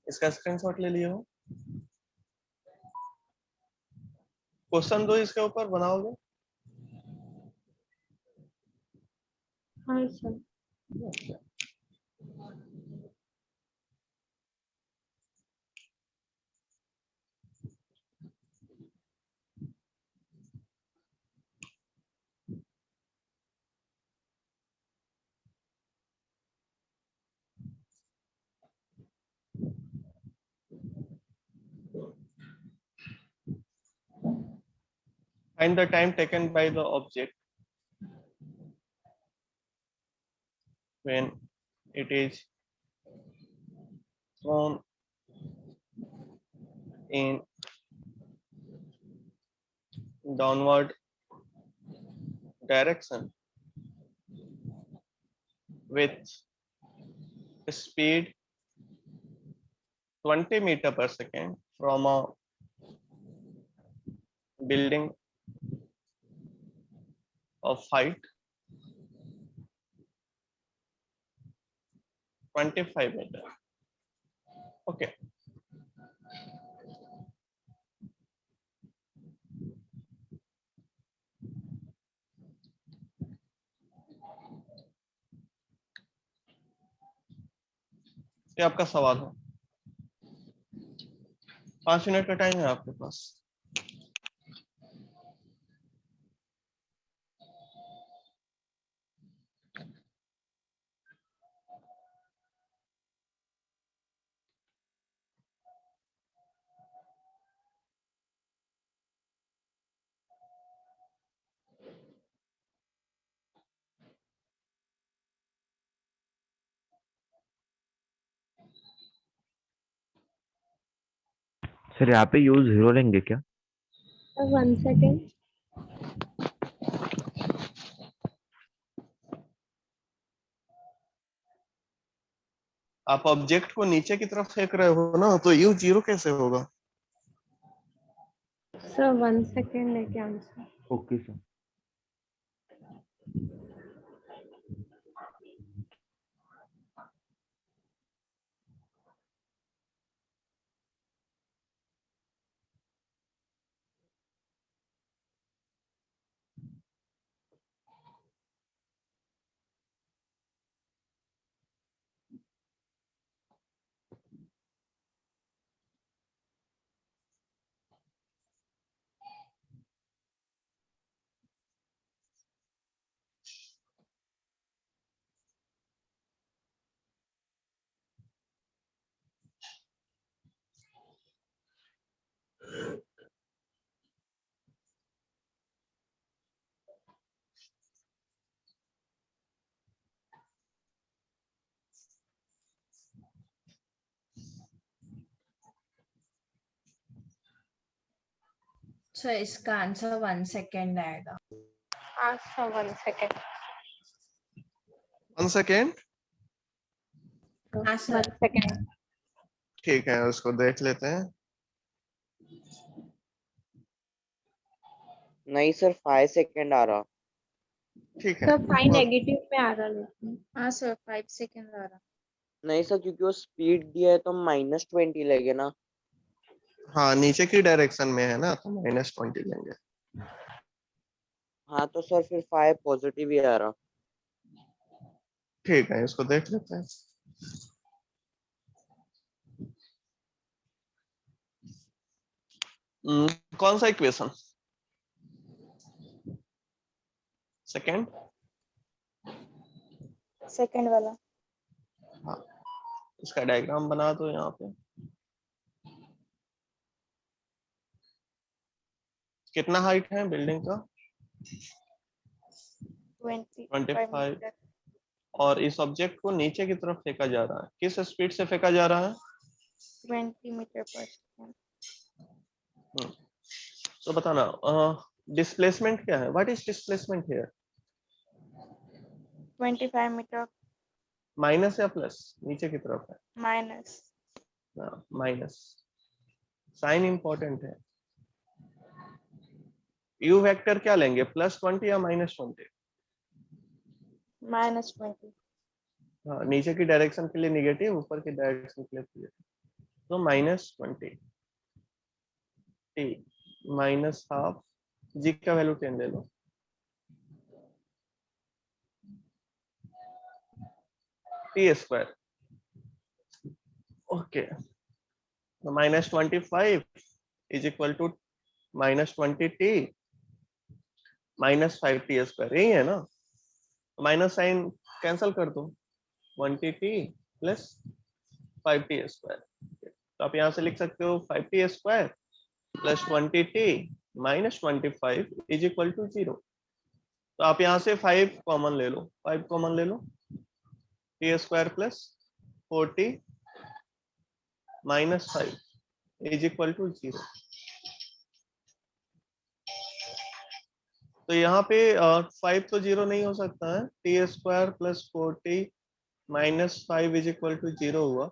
इसका स्क्रीनशॉट ले लिए हो? क्वेश्चन दो इसके ऊपर बनाओगे? हाँ सर। Find the time taken by the object when it is thrown in downward direction with speed 20 meter per second from a building of height 25 meter. Okay. ये आपका सवाल है, 5 मिनट का टाइम है आपके पास। सर यहाँ पे यूज जीरो लेंगे क्या? 1 सेकेंड। आप ऑब्जेक्ट को नीचे की तरफ फेंक रहे हो ना, तो यू जीरो कैसे होगा? सर 1 सेकेंड लेके आंसर। Okay sir. सर इसका आंसर 1 सेकेंड आएगा। हाँ सर 1 सेकेंड। 1 सेकेंड। हाँ 1 सर। सेकेंड। ठीक है, उसको देख लेते हैं। नहीं सर 5 सेकेंड आ रहा। ठीक है, सर 5 नेगेटिव में आ रहा लेकिन। हाँ सर 5 सेकेंड आ रहा। नहीं सर क्योंकि वो स्पीड दिया है तो -20 लगे ना। हाँ नीचे की डायरेक्शन में है ना, तो -20 लेंगे। हाँ तो सर फिर 5 पॉजिटिव ही आ रहा। ठीक है, इसको देख लेते हैं। कौन सा इक्वेशन? सेकेंड। सेकेंड वाला। हाँ, इसका डायग्राम बना दो यहाँ पे। कितना हाइट है बिल्डिंग का? 25। और इस ऑब्जेक्ट को नीचे की तरफ फेंका जा रहा है, किस स्पीड से फेंका जा रहा है? 20 मीटर पर सेकेंड। तो बताना डिस्प्लेसमेंट क्या है? What is displacement here? 25 metre minus या प्लस? नीचे की तरफ है माइनस। माइनस। साइन इंपॉर्टेंट है। यू वेक्टर क्या लेंगे, +20 या -20? -20। हाँ, नीचे की डायरेक्शन के लिए निगेटिव, ऊपर की डायरेक्शन के लिए पॉजिटिव। तो -20 t -12 g का वैल्यू 10 ले लो। t²। ओके, तो -25 is equal to -20t -5t², यही है ना? माइनस साइन कैंसल कर दो, 20t प्लस 5t²। तो आप यहाँ से लिख सकते हो 5t² plus 20t -25 is equal to 0। तो आप यहाँ से 5 कॉमन ले लो, 5 कॉमन ले लो, t² plus 4t -5 is equal to 0। तो यहाँ पे 5 तो 0 नहीं हो सकता है, t² plus 4t -5 is equal to 0 हुआ।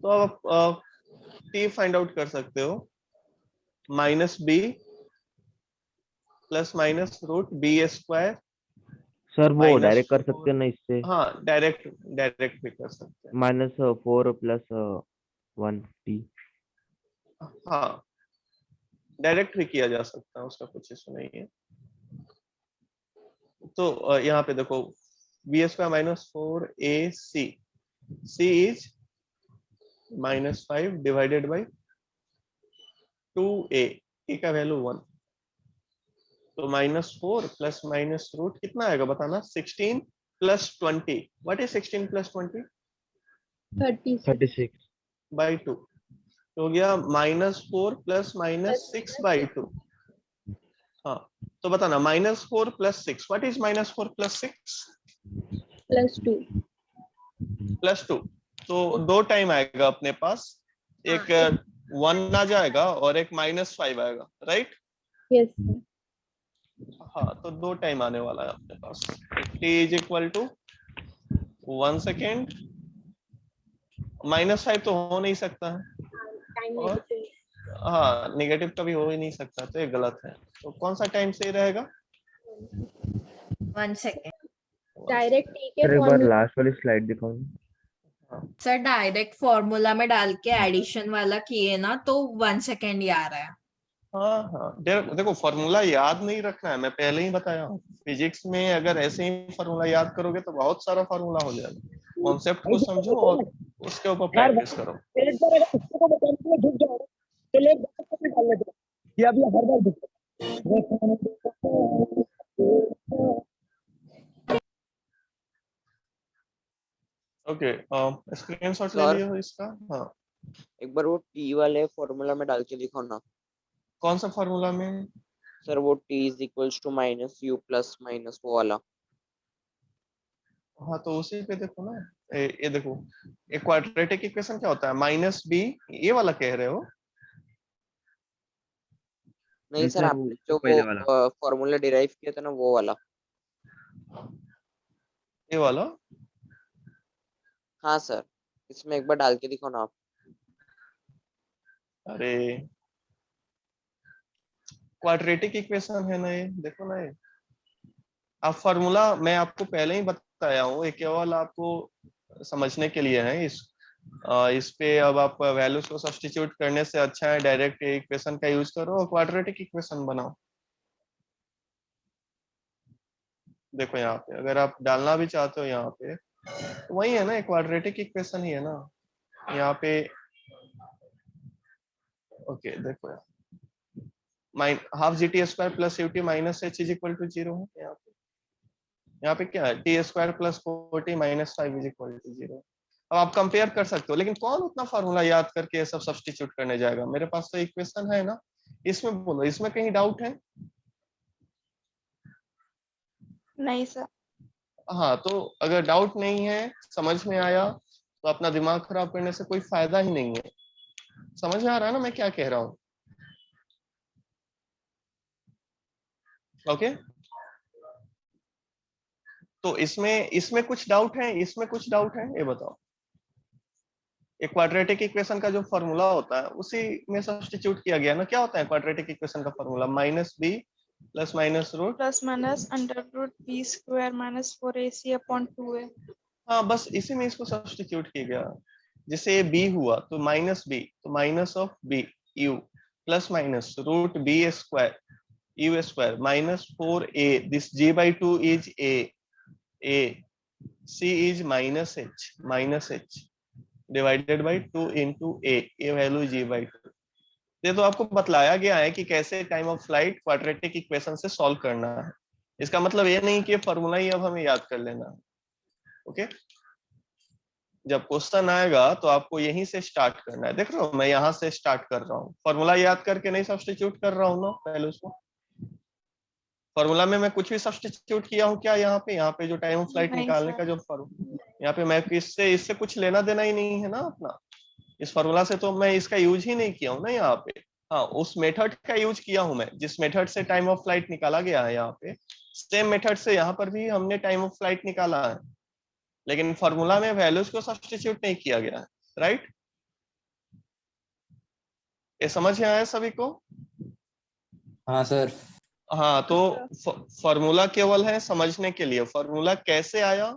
तो आप t फाइंड आउट कर सकते हो, -b plus minus root b²। Sir वो minus डायरेक्ट कर 4। सकते हैं ना इससे? हाँ, डायरेक्ट भी कर सकते हैं। -4 + 1t। हाँ, डायरेक्ट भी किया जा सकता है, उसका कुछ इशू नहीं है। तो यहाँ पे देखो, b² -4 ac, c is -5 divided by 2a, a का वैल्यू 1। तो -4 प्लस माइनस रूट कितना आएगा बताना? 16 + 20। What is 16 + 20? 36 बाई 2। तो हो गया -4 प्लस -6/2। हाँ, तो बताना -4 + 6, व्हाट इज -4 + 6? +2। +2। तो 2 टाइम आएगा अपने पास, एक 1 आ जाएगा और एक -5 आएगा, राइट? यस। हाँ, तो 2 टाइम आने वाला है अपने पास। t is equal to 1 second, -5 तो हो नहीं सकता है, टाइम और नेगेटिव। हाँ नेगेटिव कभी हो ही नहीं सकता, तो ये गलत है। तो कौन सा टाइम सही रहेगा? 1 सेकेंड। डायरेक्ट टी के सर एक बार फॉर्मूला। लास्ट वाली स्लाइड दिखाओ। सर डायरेक्ट फॉर्मूला में डाल के एडिशन वाला किए ना, तो 1 सेकेंड ही आ रहा है। हाँ, देखो फॉर्मूला याद नहीं रखना है, मैं पहले ही बताया हूँ। फिजिक्स में अगर ऐसे ही फॉर्मूला याद करोगे तो बहुत सारा फॉर्मूला हो जाएगा। कॉन्सेप्ट को समझो और उसके ऊपर प्रैक्टिस करो। एक बार अगर उसको को बताने के लिए झुक जाओ तो लोग बात में डाल लेते हैं कि अब ये हर बार झुक ओके, स्क्रीनशॉट ले सर लियो इसका। हाँ, एक बार वो टी वाले फॉर्मूला में डाल के दिखाओ ना। कौन सा फॉर्मूला में? सर वो t = -u + वो वाला। हाँ, तो उसी पे देखो ना। ये देखो, एक क्वाड्रेटिक इक्वेशन क्या होता है? -b, ये वाला कह रहे हो? नहीं सर, सर आपने जो पहले वो वाला। फॉर्मूला डिराइव किया था ना, वो वाला। ये वाला। हाँ सर, इसमें एक बार डाल के दिखाओ ना आप। अरे क्वाड्रेटिक इक्वेशन है ना ये, देखो ना ये। आप फॉर्मूला मैं आपको पहले ही बताया हूँ, ये केवल आपको समझने के लिए है। इस पे अब आप वैल्यूज को सब्स्टिट्यूट करने से अच्छा है डायरेक्ट इक्वेशन का यूज करो और क्वाड्रेटिक इक्वेशन बनाओ। देखो यहाँ पे अगर आप डालना भी चाहते हो यहाँ पे, तो वही है ना, क्वाड्रेटिक इक्वेशन ही है ना यहाँ पे। ओके देखो यार, half g t square plus u t minus h is equal to 0 है यहाँ पे क्या है, t square plus 4t minus 5 is equal to 0। अब आप कंपेयर कर सकते हो, लेकिन कौन उतना फार्मूला याद करके ये सब सब्स्टिट्यूट करने जाएगा। मेरे पास तो इक्वेशन है ना, इसमें बोलो, इसमें कहीं डाउट है? नहीं सर। हाँ, तो अगर डाउट नहीं है, समझ में आया, तो अपना दिमाग खराब करने से कोई फायदा ही नहीं है। समझ में आ रहा है ना मैं क्या कह रहा हूँ? ओके, तो इसमें कुछ डाउट है, इसमें कुछ डाउट है, ये बताओ। एक क्वाड्रेटिक इक्वेशन का जो फॉर्मूला होता है उसी में सब्स्टिट्यूट किया गया ना। क्या होता है क्वाड्रेटिक इक्वेशन का formula? Minus b plus minus root plus minus under root b square minus 4ac upon 2a। हाँ, बस इसी में इसको सब्स्टिट्यूट किया गया। जैसे ये बी हुआ तो माइनस बी, तो minus of b u plus minus root b square u square minus 4a, this g/2 is a c is minus h divided by 2 into a value g/2। ये तो आपको बतलाया गया है कि कैसे time of flight quadratic equation से solve करना है। इसका मतलब ये नहीं कि फॉर्मूला ही अब हमें याद कर लेना है। ओके, जब क्वेश्चन आएगा तो आपको यहीं से स्टार्ट करना है। देख रहे हो मैं यहाँ से स्टार्ट कर रहा हूँ, फॉर्मूला याद करके नहीं सब्स्टिट्यूट कर रहा हूँ ना पहले उसको। फॉर्मूला में मैं कुछ भी सब्स्टिट्यूट किया हूँ क्या? यहाँ पे जो टाइम ऑफ फ्लाइट नहीं निकालने सर। का जो फॉर्मूला, यहाँ पे मैं इससे कुछ लेना देना ही नहीं है ना अपना। इस फॉर्मूला से तो मैं इसका यूज ही नहीं किया हूँ ना यहाँ पे। हाँ, उस मेथड का यूज किया हूँ मैं, जिस मेथड से टाइम ऑफ फ्लाइट निकाला गया है यहाँ पे, सेम मेथड से यहाँ पर भी हमने टाइम ऑफ फ्लाइट निकाला है, लेकिन फॉर्मूला में वैल्यूज को सब्स्टिट्यूट नहीं किया गया है। राइट, ये समझ में आया सभी को? हाँ सर। हाँ, तो फॉर्मूला केवल है समझने के लिए। फॉर्मूला कैसे आया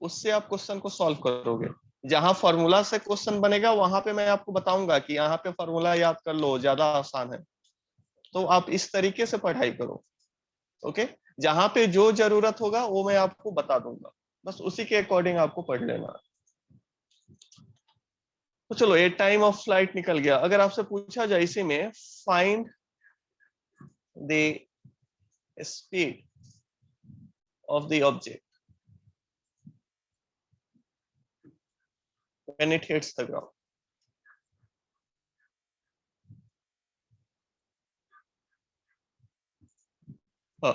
उससे आप क्वेश्चन को सॉल्व करोगे। जहां फॉर्मूला से क्वेश्चन बनेगा वहां पे मैं आपको बताऊंगा कि यहाँ पे फॉर्मूला याद कर लो, ज्यादा आसान है, तो आप इस तरीके से पढ़ाई करो। ओके, जहां पे जो जरूरत होगा वो मैं आपको बता दूंगा, बस उसी के अकॉर्डिंग आपको पढ़ लेना। तो चलो, ये टाइम ऑफ फ्लाइट निकल गया। अगर आपसे पूछा जाए इसी में, find the speed of the object when it hits the ground, हाँ,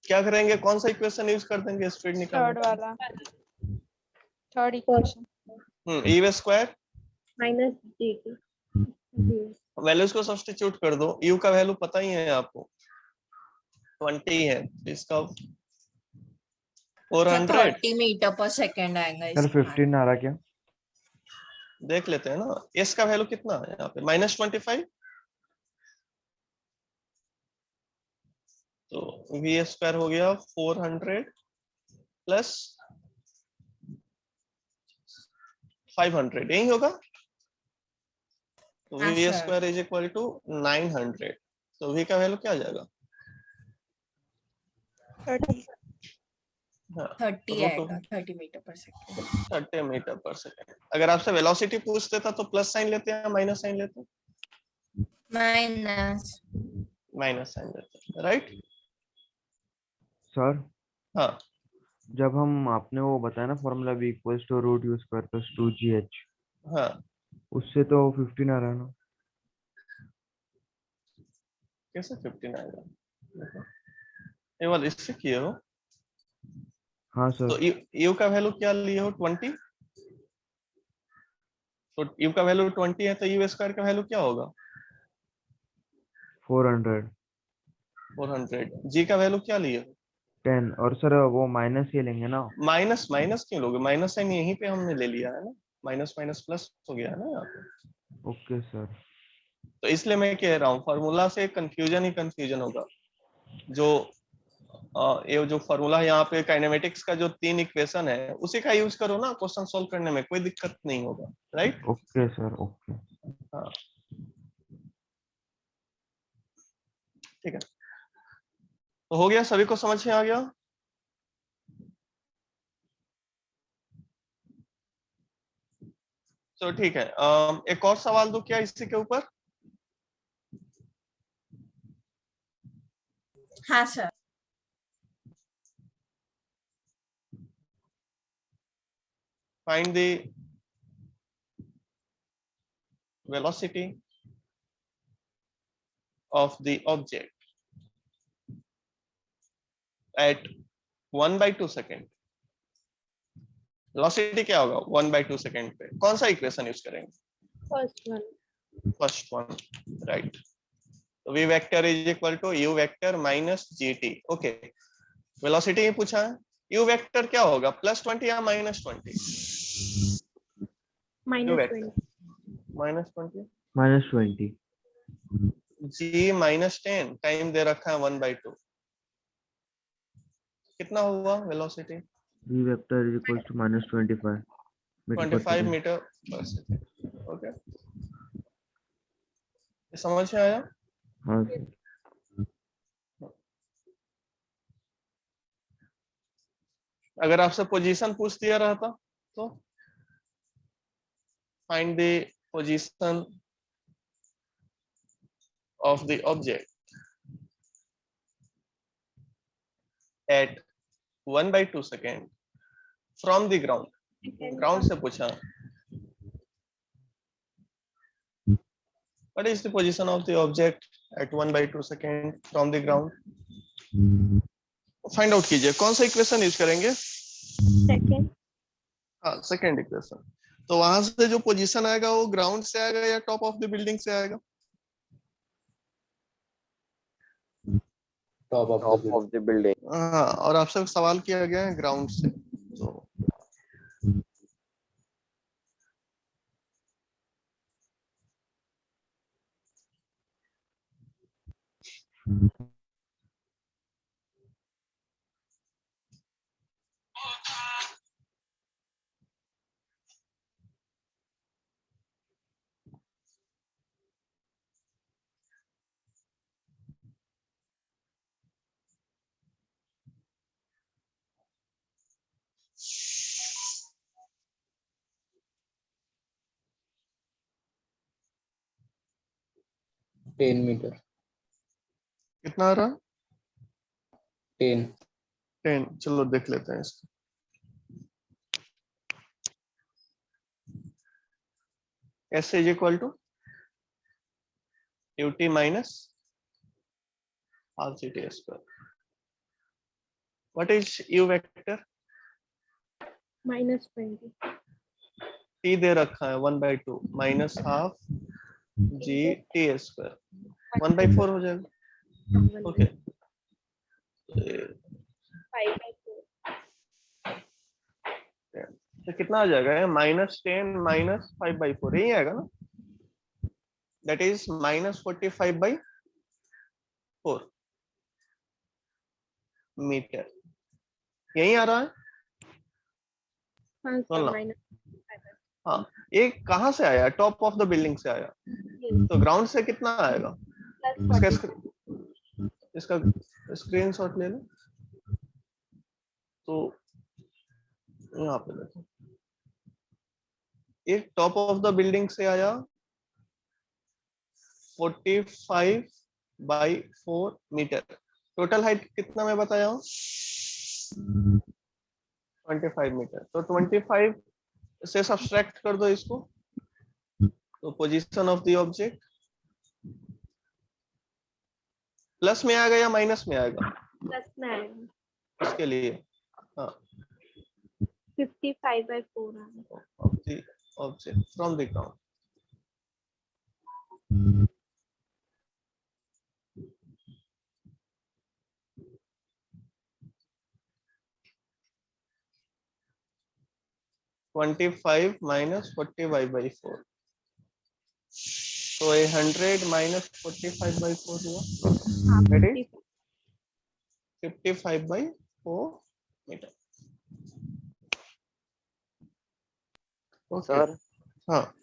क्या करेंगे? कौन सा इक्वेशन यूज कर देंगे स्पीड निकालने थर्ड का? वाला, third equation. E square minus dt। Values को सब्स्टिट्यूट कर दो। यू का वैल्यू पता ही है आपको, 20 है, इसका 400। 30 मीटर पर सेकेंड आएगा सर इसमें। 15 आ रहा क्या? देख लेते हैं ना। एस का वैल्यू कितना है यहाँ पे? -25। तो वी स्क्वायर हो गया 400 प्लस 500, यही होगा। तो हाँ v sir. Square is equal to 900। तो वी का वैल्यू क्या आ जाएगा? 30। हाँ, 30 आएगा, 30 मीटर पर सेकेंड। 30 मीटर पर सेकेंड। अगर आपसे वेलोसिटी पूछ देता तो प्लस साइन लेते हैं, माइनस साइन लेते हैं? माइनस साइन लेते हैं। राइट सर हाँ, जब हम आपने वो बताया ना formula v equals to root u square plus 2gh, हाँ, उससे तो 15 आ रहा है ना? कैसे 15 आएगा? देखो, ये वाला इससे किए हो। हाँ तो सर। यू का वैल्यू क्या लिए हो? 20। तो u का वैल्यू 20 है तो u स्क्वायर का वैल्यू क्या होगा? 400 400। g का वैल्यू क्या लिए? 10। और सर वो माइनस ये लेंगे ना? माइनस माइनस क्यों लोगे? माइनस साइन यहीं पे हमने ले लिया है ना, माइनस माइनस प्लस हो गया है ना यहाँ पे। Okay sir. तो इसलिए मैं कह रहा हूँ फॉर्मूला से कंफ्यूजन ही कंफ्यूजन होगा। जो ये जो फॉर्मूला है यहाँ पे काइनेमेटिक्स का जो 3 इक्वेशन है उसी का यूज करो ना क्वेश्चन सोल्व करने में, कोई दिक्कत नहीं होगा। राइट? Okay sir okay. हाँ ठीक है, तो हो गया, सभी को समझ में आ गया? तो ठीक है, एक और सवाल दो क्या इसी के ऊपर? हाँ सर। Find the velocity of the object at 1/2 second. Velocity क्या होगा 1/2 सेकेंड पे? कौन सा इक्वेशन यूज करेंगे? First one, right. तो v vector is equal to u vector minus gt। Okay, velocity ही पूछा है, u वेक्टर क्या होगा, +20 या -20? -20 -20। g -10 टाइम दे रखा है 1/2, कितना हुआ velocity? v vector is equal to -25 25 metre पर सेकेंड। ओके, समझ में आया? हाँ सर। अगर आपसे पोजीशन पूछ दिया रहता तो find the position of the object at 1/2 second from the ground. Ground से पूछा, what is the position of the object at 1/2 second from the ground? Find out कीजिए, कौन सा इक्वेशन यूज करेंगे? सेकंड। हाँ, सेकंड इक्वेशन। तो वहां से जो पोजीशन आएगा वो ग्राउंड से आएगा या टॉप ऑफ द बिल्डिंग से आएगा? Top of the building. हाँ, और आपसे सवाल किया गया है ग्राउंड से, तो टेन मीटर। कितना आ रहा? 10। चलो देख लेते हैं इसको। S is equal to ut minus RCT square. What is u vector? -20 t दे रखा है 1/2 minus half g t square, 1/4 हो जाएगा। ओके, 5/4 तो कितना आ जाएगा? -10 माइनस 5/4 यही आएगा ना, दैट इज -45/4 मीटर। यही आ रहा है? हाँ सर, बोलना। -5/4 हाँ, ये कहाँ से आया? टॉप ऑफ द बिल्डिंग से आया, तो ग्राउंड से कितना आएगा? इसका स्क्रीनशॉट ले लो। तो यहाँ पे देखो, एक टॉप ऑफ द बिल्डिंग से आया 45/4 मीटर। टोटल हाइट कितना मैं बताया हूँ? 25 मीटर। तो 25 से सब्सट्रैक्ट कर दो इसको, तो position of the object plus में आएगा या माइनस में आएगा? प्लस में आएगा। इसके लिए हाँ 55/4 आएगा। of the object from the ground. (25 minus 40/4). So 100 minus 45/4 हुआ, ready? 55/4 मीटर। ओके सर हाँ,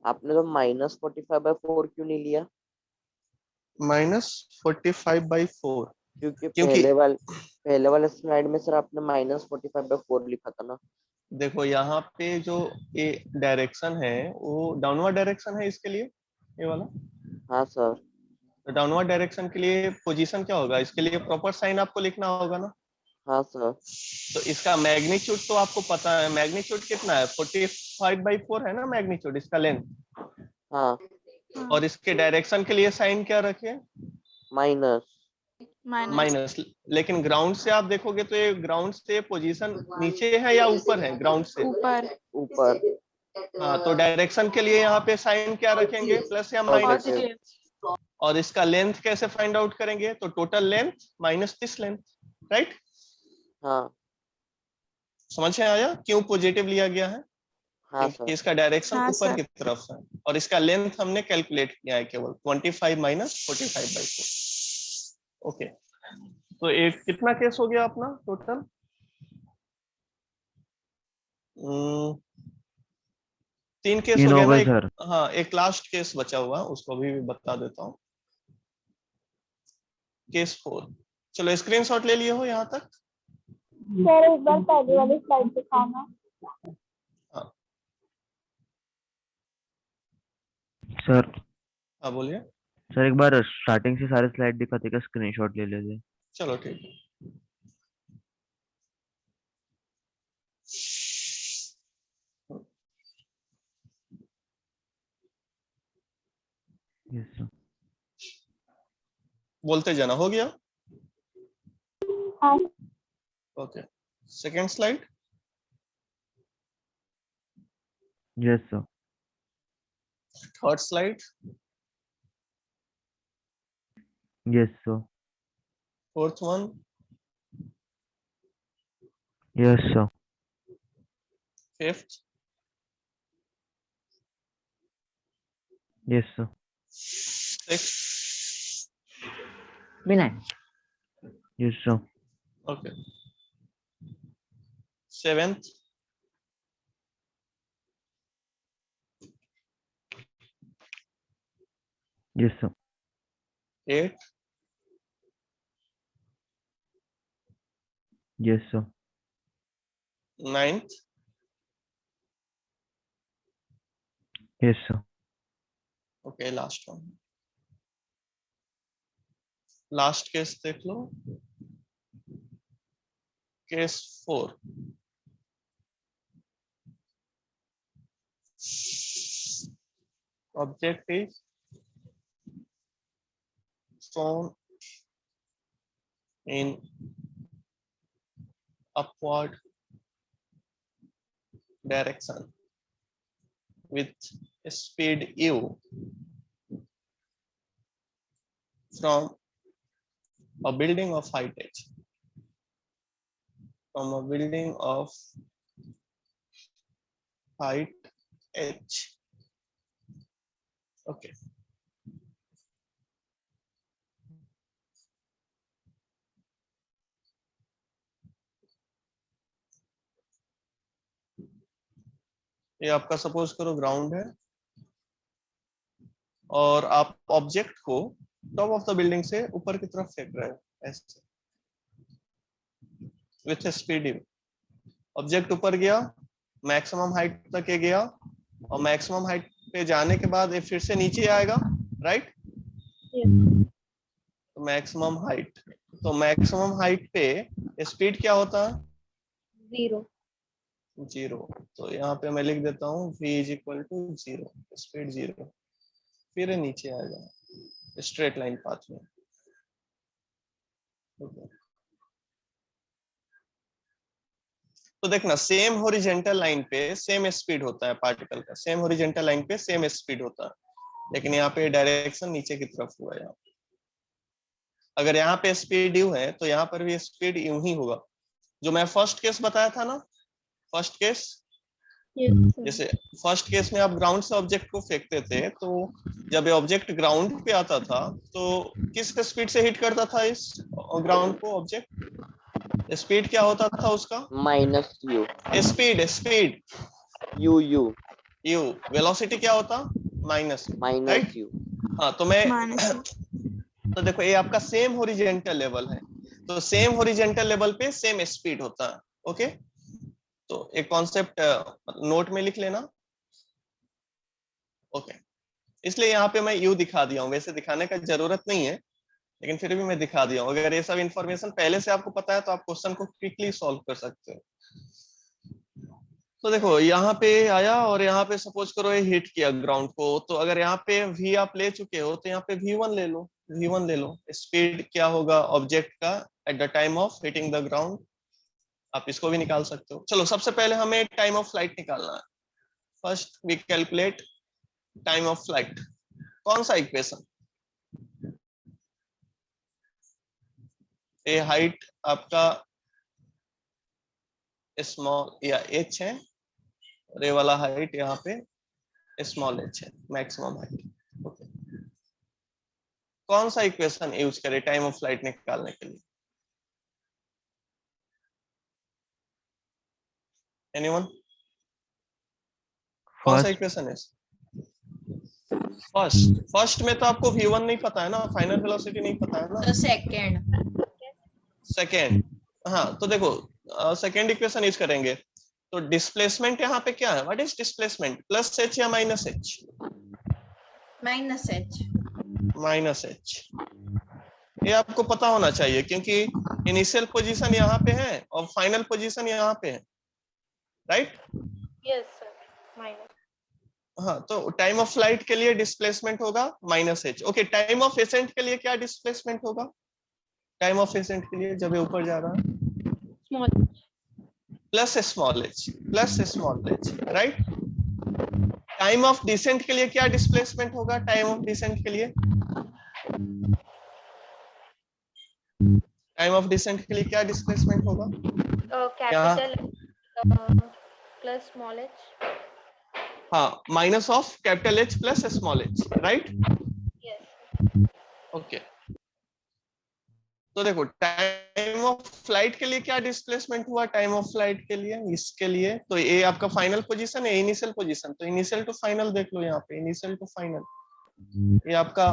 आपने तो -45/4 क्यों नहीं लिया? -45/4 क्योंकि क्योंकि पहले वाले स्लाइड में सर आपने -45/4 लिखा था ना। देखो यहाँ पे जो ये डायरेक्शन है वो डाउनवर्ड डायरेक्शन है इसके लिए, ये वाला। हाँ सर। तो डाउनवर्ड डायरेक्शन के लिए पोजीशन क्या होगा, इसके लिए प्रॉपर साइन आपको लिखना होगा ना। हाँ सर। तो इसका मैग्नीट्यूड तो आपको पता है, मैग्नीट्यूड कितना है, 45/4 है ना मैग्नीट्यूड, इसका लेंथ। हाँ और इसके डायरेक्शन के लिए साइन क्या रखे, माइनस। माइनस। लेकिन ग्राउंड से आप देखोगे तो ये ग्राउंड से पोजीशन नीचे है या ऊपर है, ग्राउंड से ऊपर। ऊपर। हाँ, तो डायरेक्शन के लिए यहाँ पे साइन क्या रखेंगे, प्लस या माइनस। पॉजिटिव। और इसका लेंथ कैसे फाइंड आउट करेंगे, तो total length minus this length, right. हाँ समझ में आया क्यों पॉजिटिव लिया गया है, हाँ क्योंकि सर। इसका डायरेक्शन हाँ ऊपर सर। की तरफ है और इसका लेंथ हमने कैलकुलेट किया है केवल 25 माइनस 45/4। ओके, तो एक कितना केस हो गया अपना टोटल, 3 केस तीन हो गया हो ना। गए एक, सर। हाँ, एक लास्ट केस बचा हुआ, उसको भी बता देता हूँ। केस 4, चलो स्क्रीनशॉट ले लिए हो यहाँ तक। सर एक बार पहले वाली स्लाइड दिखाना। हाँ सर हाँ बोलिए। सर एक बार स्टार्टिंग से सारे स्लाइड दिखाते का स्क्रीनशॉट ले लेते। चलो ठीक है। Yes sir. बोलते जाना, हो गया। हाँ okay, second slide. Yes sir. Third slide. Yes sir. Fourth one. Yes sir. Fifth. Yes sir. Sixth. Yes sir. Okay, seventh. Yes sir. Eight. Yes sir. Ninth. Yes sir. Okay, last one. Last case देख लो, case 4। Object is shown in upward direction with speed u from a building of height h. From a building of height h. Okay. ये आपका suppose करो ground है और आप object को top of the building से ऊपर की तरफ फेंक रहे हो ऐसे विथ स्पीड यू। ऑब्जेक्ट ऊपर गया, मैक्सिमम हाइट तक ये गया और मैक्सिमम हाइट पे जाने के बाद ये फिर से नीचे आएगा, राइट। मैक्सिमम हाइट, तो मैक्सिमम हाइट पे स्पीड क्या होता है, 0। तो यहाँ पे मैं लिख देता हूँ v is equal to 0, speed 0, फिर ये नीचे आएगा स्ट्रेट लाइन पाथ में। तो देखना सेम हॉरिजेंटल लाइन पे सेम स्पीड होता है पार्टिकल का, सेम हॉरिजेंटल लाइन पे सेम स्पीड होता है, लेकिन यहाँ पे डायरेक्शन नीचे की तरफ हुआ है। यहाँ अगर यहाँ पे स्पीड यू है तो यहाँ पर भी स्पीड यूं ही होगा। जो मैं फर्स्ट केस बताया था ना, फर्स्ट केस, जैसे फर्स्ट केस में आप ग्राउंड से ऑब्जेक्ट को फेंकते थे, तो जब ये ऑब्जेक्ट ग्राउंड पे आता था तो किस स्पीड से हिट करता था इस ग्राउंड को ऑब्जेक्ट? स्पीड क्या होता था उसका? Minus you. Speed, speed you you you. Velocity क्या होता? Minus minus you. हाँ, तो मैं माइनस तो देखो ये आपका सेम हॉरिजेंटल लेवल है, तो सेम हॉरिजेंटल लेवल पे सेम स्पीड होता है। ओके, तो एक कॉन्सेप्ट नोट में लिख लेना। ओके, इसलिए यहाँ पे मैं यू दिखा दिया हूँ, वैसे दिखाने का जरूरत नहीं है, लेकिन फिर भी मैं दिखा दिया हूँ। अगर ये सब इंफॉर्मेशन पहले से आपको पता है तो आप क्वेश्चन को क्विकली सॉल्व कर सकते हो। तो देखो यहाँ पे आया और यहाँ पे सपोज करो ये हिट किया ग्राउंड को, तो अगर यहाँ पे v आप ले चुके हो तो यहाँ पे v1 ले लो, v1 ले लो। स्पीड क्या होगा ऑब्जेक्ट का at the time of hitting the ground, आप इसको भी निकाल सकते हो। चलो सबसे पहले हमें टाइम ऑफ फ्लाइट निकालना है। First we calculate time of flight. कौन सा इक्वेशन? ये हाइट आपका स्मॉल या h है, और ये वाला हाइट यहाँ पे स्मॉल h है, मैक्सिमम हाइट। ओके, कौन सा इक्वेशन यूज करें टाइम ऑफ फ्लाइट निकालने के लिए? एनीवन? कौन सा इक्वेशन है? फर्स्ट में तो आपको v1 नहीं पता है ना, फाइनल वेलोसिटी नहीं पता है ना। तो सेकेंड, हाँ, तो देखो सेकेंड इक्वेशन यूज करेंगे। तो डिस्प्लेसमेंट यहाँ पे क्या है? What is displacement? Plus h या minus h? Minus h. Minus h। ये आपको पता होना चाहिए क्योंकि इनिशियल पोजीशन यहाँ पे है और फाइनल पोजीशन यहाँ पे है, राइट? Yes sir, minus. हाँ, तो टाइम ऑफ फ्लाइट के लिए डिस्प्लेसमेंट होगा minus h। Okay, time of accent के लिए क्या डिस्प्लेसमेंट होगा? टाइम ऑफ एसेंट के लिए जब ये ऊपर जा रहा है, small plus small h, right? Time of descent के लिए क्या डिस्प्लेसमेंट होगा? टाइम ऑफ डिसेंट के लिए, टाइम ऑफ डिसेंट के लिए क्या डिस्प्लेसमेंट होगा? Capital plus small h. हाँ, minus of capital H plus small h, right? Yes. Okay, तो देखो टाइम ऑफ फ्लाइट के लिए क्या डिस्प्लेसमेंट हुआ? टाइम ऑफ फ्लाइट के लिए, इसके लिए तो ये आपका फाइनल पोजीशन है, इनिशियल पोजीशन, तो इनिशियल टू फाइनल देख लो यहाँ पे, इनिशियल टू फाइनल ये आपका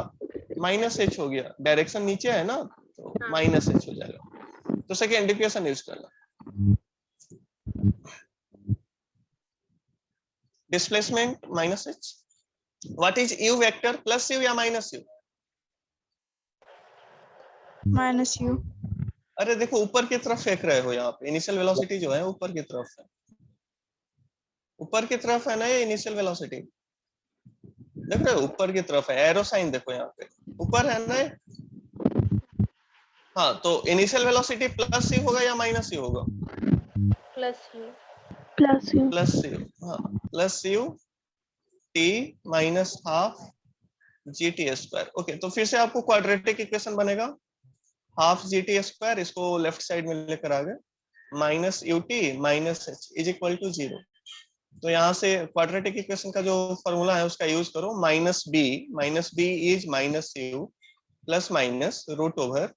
माइनस h हो गया, डायरेक्शन नीचे है ना, तो माइनस h हो जाएगा। तो सेकेंड इक्वेशन यूज करना, displacement minus h। What is u vector? Plus u या माइनस u? Minus you. अरे देखो ऊपर की तरफ फेंक रहे हो, यहाँ पे इनिशियल वेलोसिटी जो है ऊपर की तरफ है, ऊपर की तरफ है ना ये इनिशियल वेलोसिटी, देख रहे हो ऊपर की तरफ है, एरो साइन देखो यहाँ पे ऊपर है ना ये। हाँ, तो इनिशियल वेलोसिटी प्लस u होगा या माइनस u होगा? Plus u. प्लस u, हाँ, plus u t minus half gt square. Okay, तो फिर से आपको क्वाड्रेटिक इक्वेशन बनेगा, हाफ gt स्क्वायर, इसको लेफ्ट साइड में लेकर आ गए, minus ut minus h is equal to 0। तो यहाँ से क्वाड्रेटिक इक्वेशन का जो फॉर्मूला है उसका यूज करो, minus b is minus u plus minus root over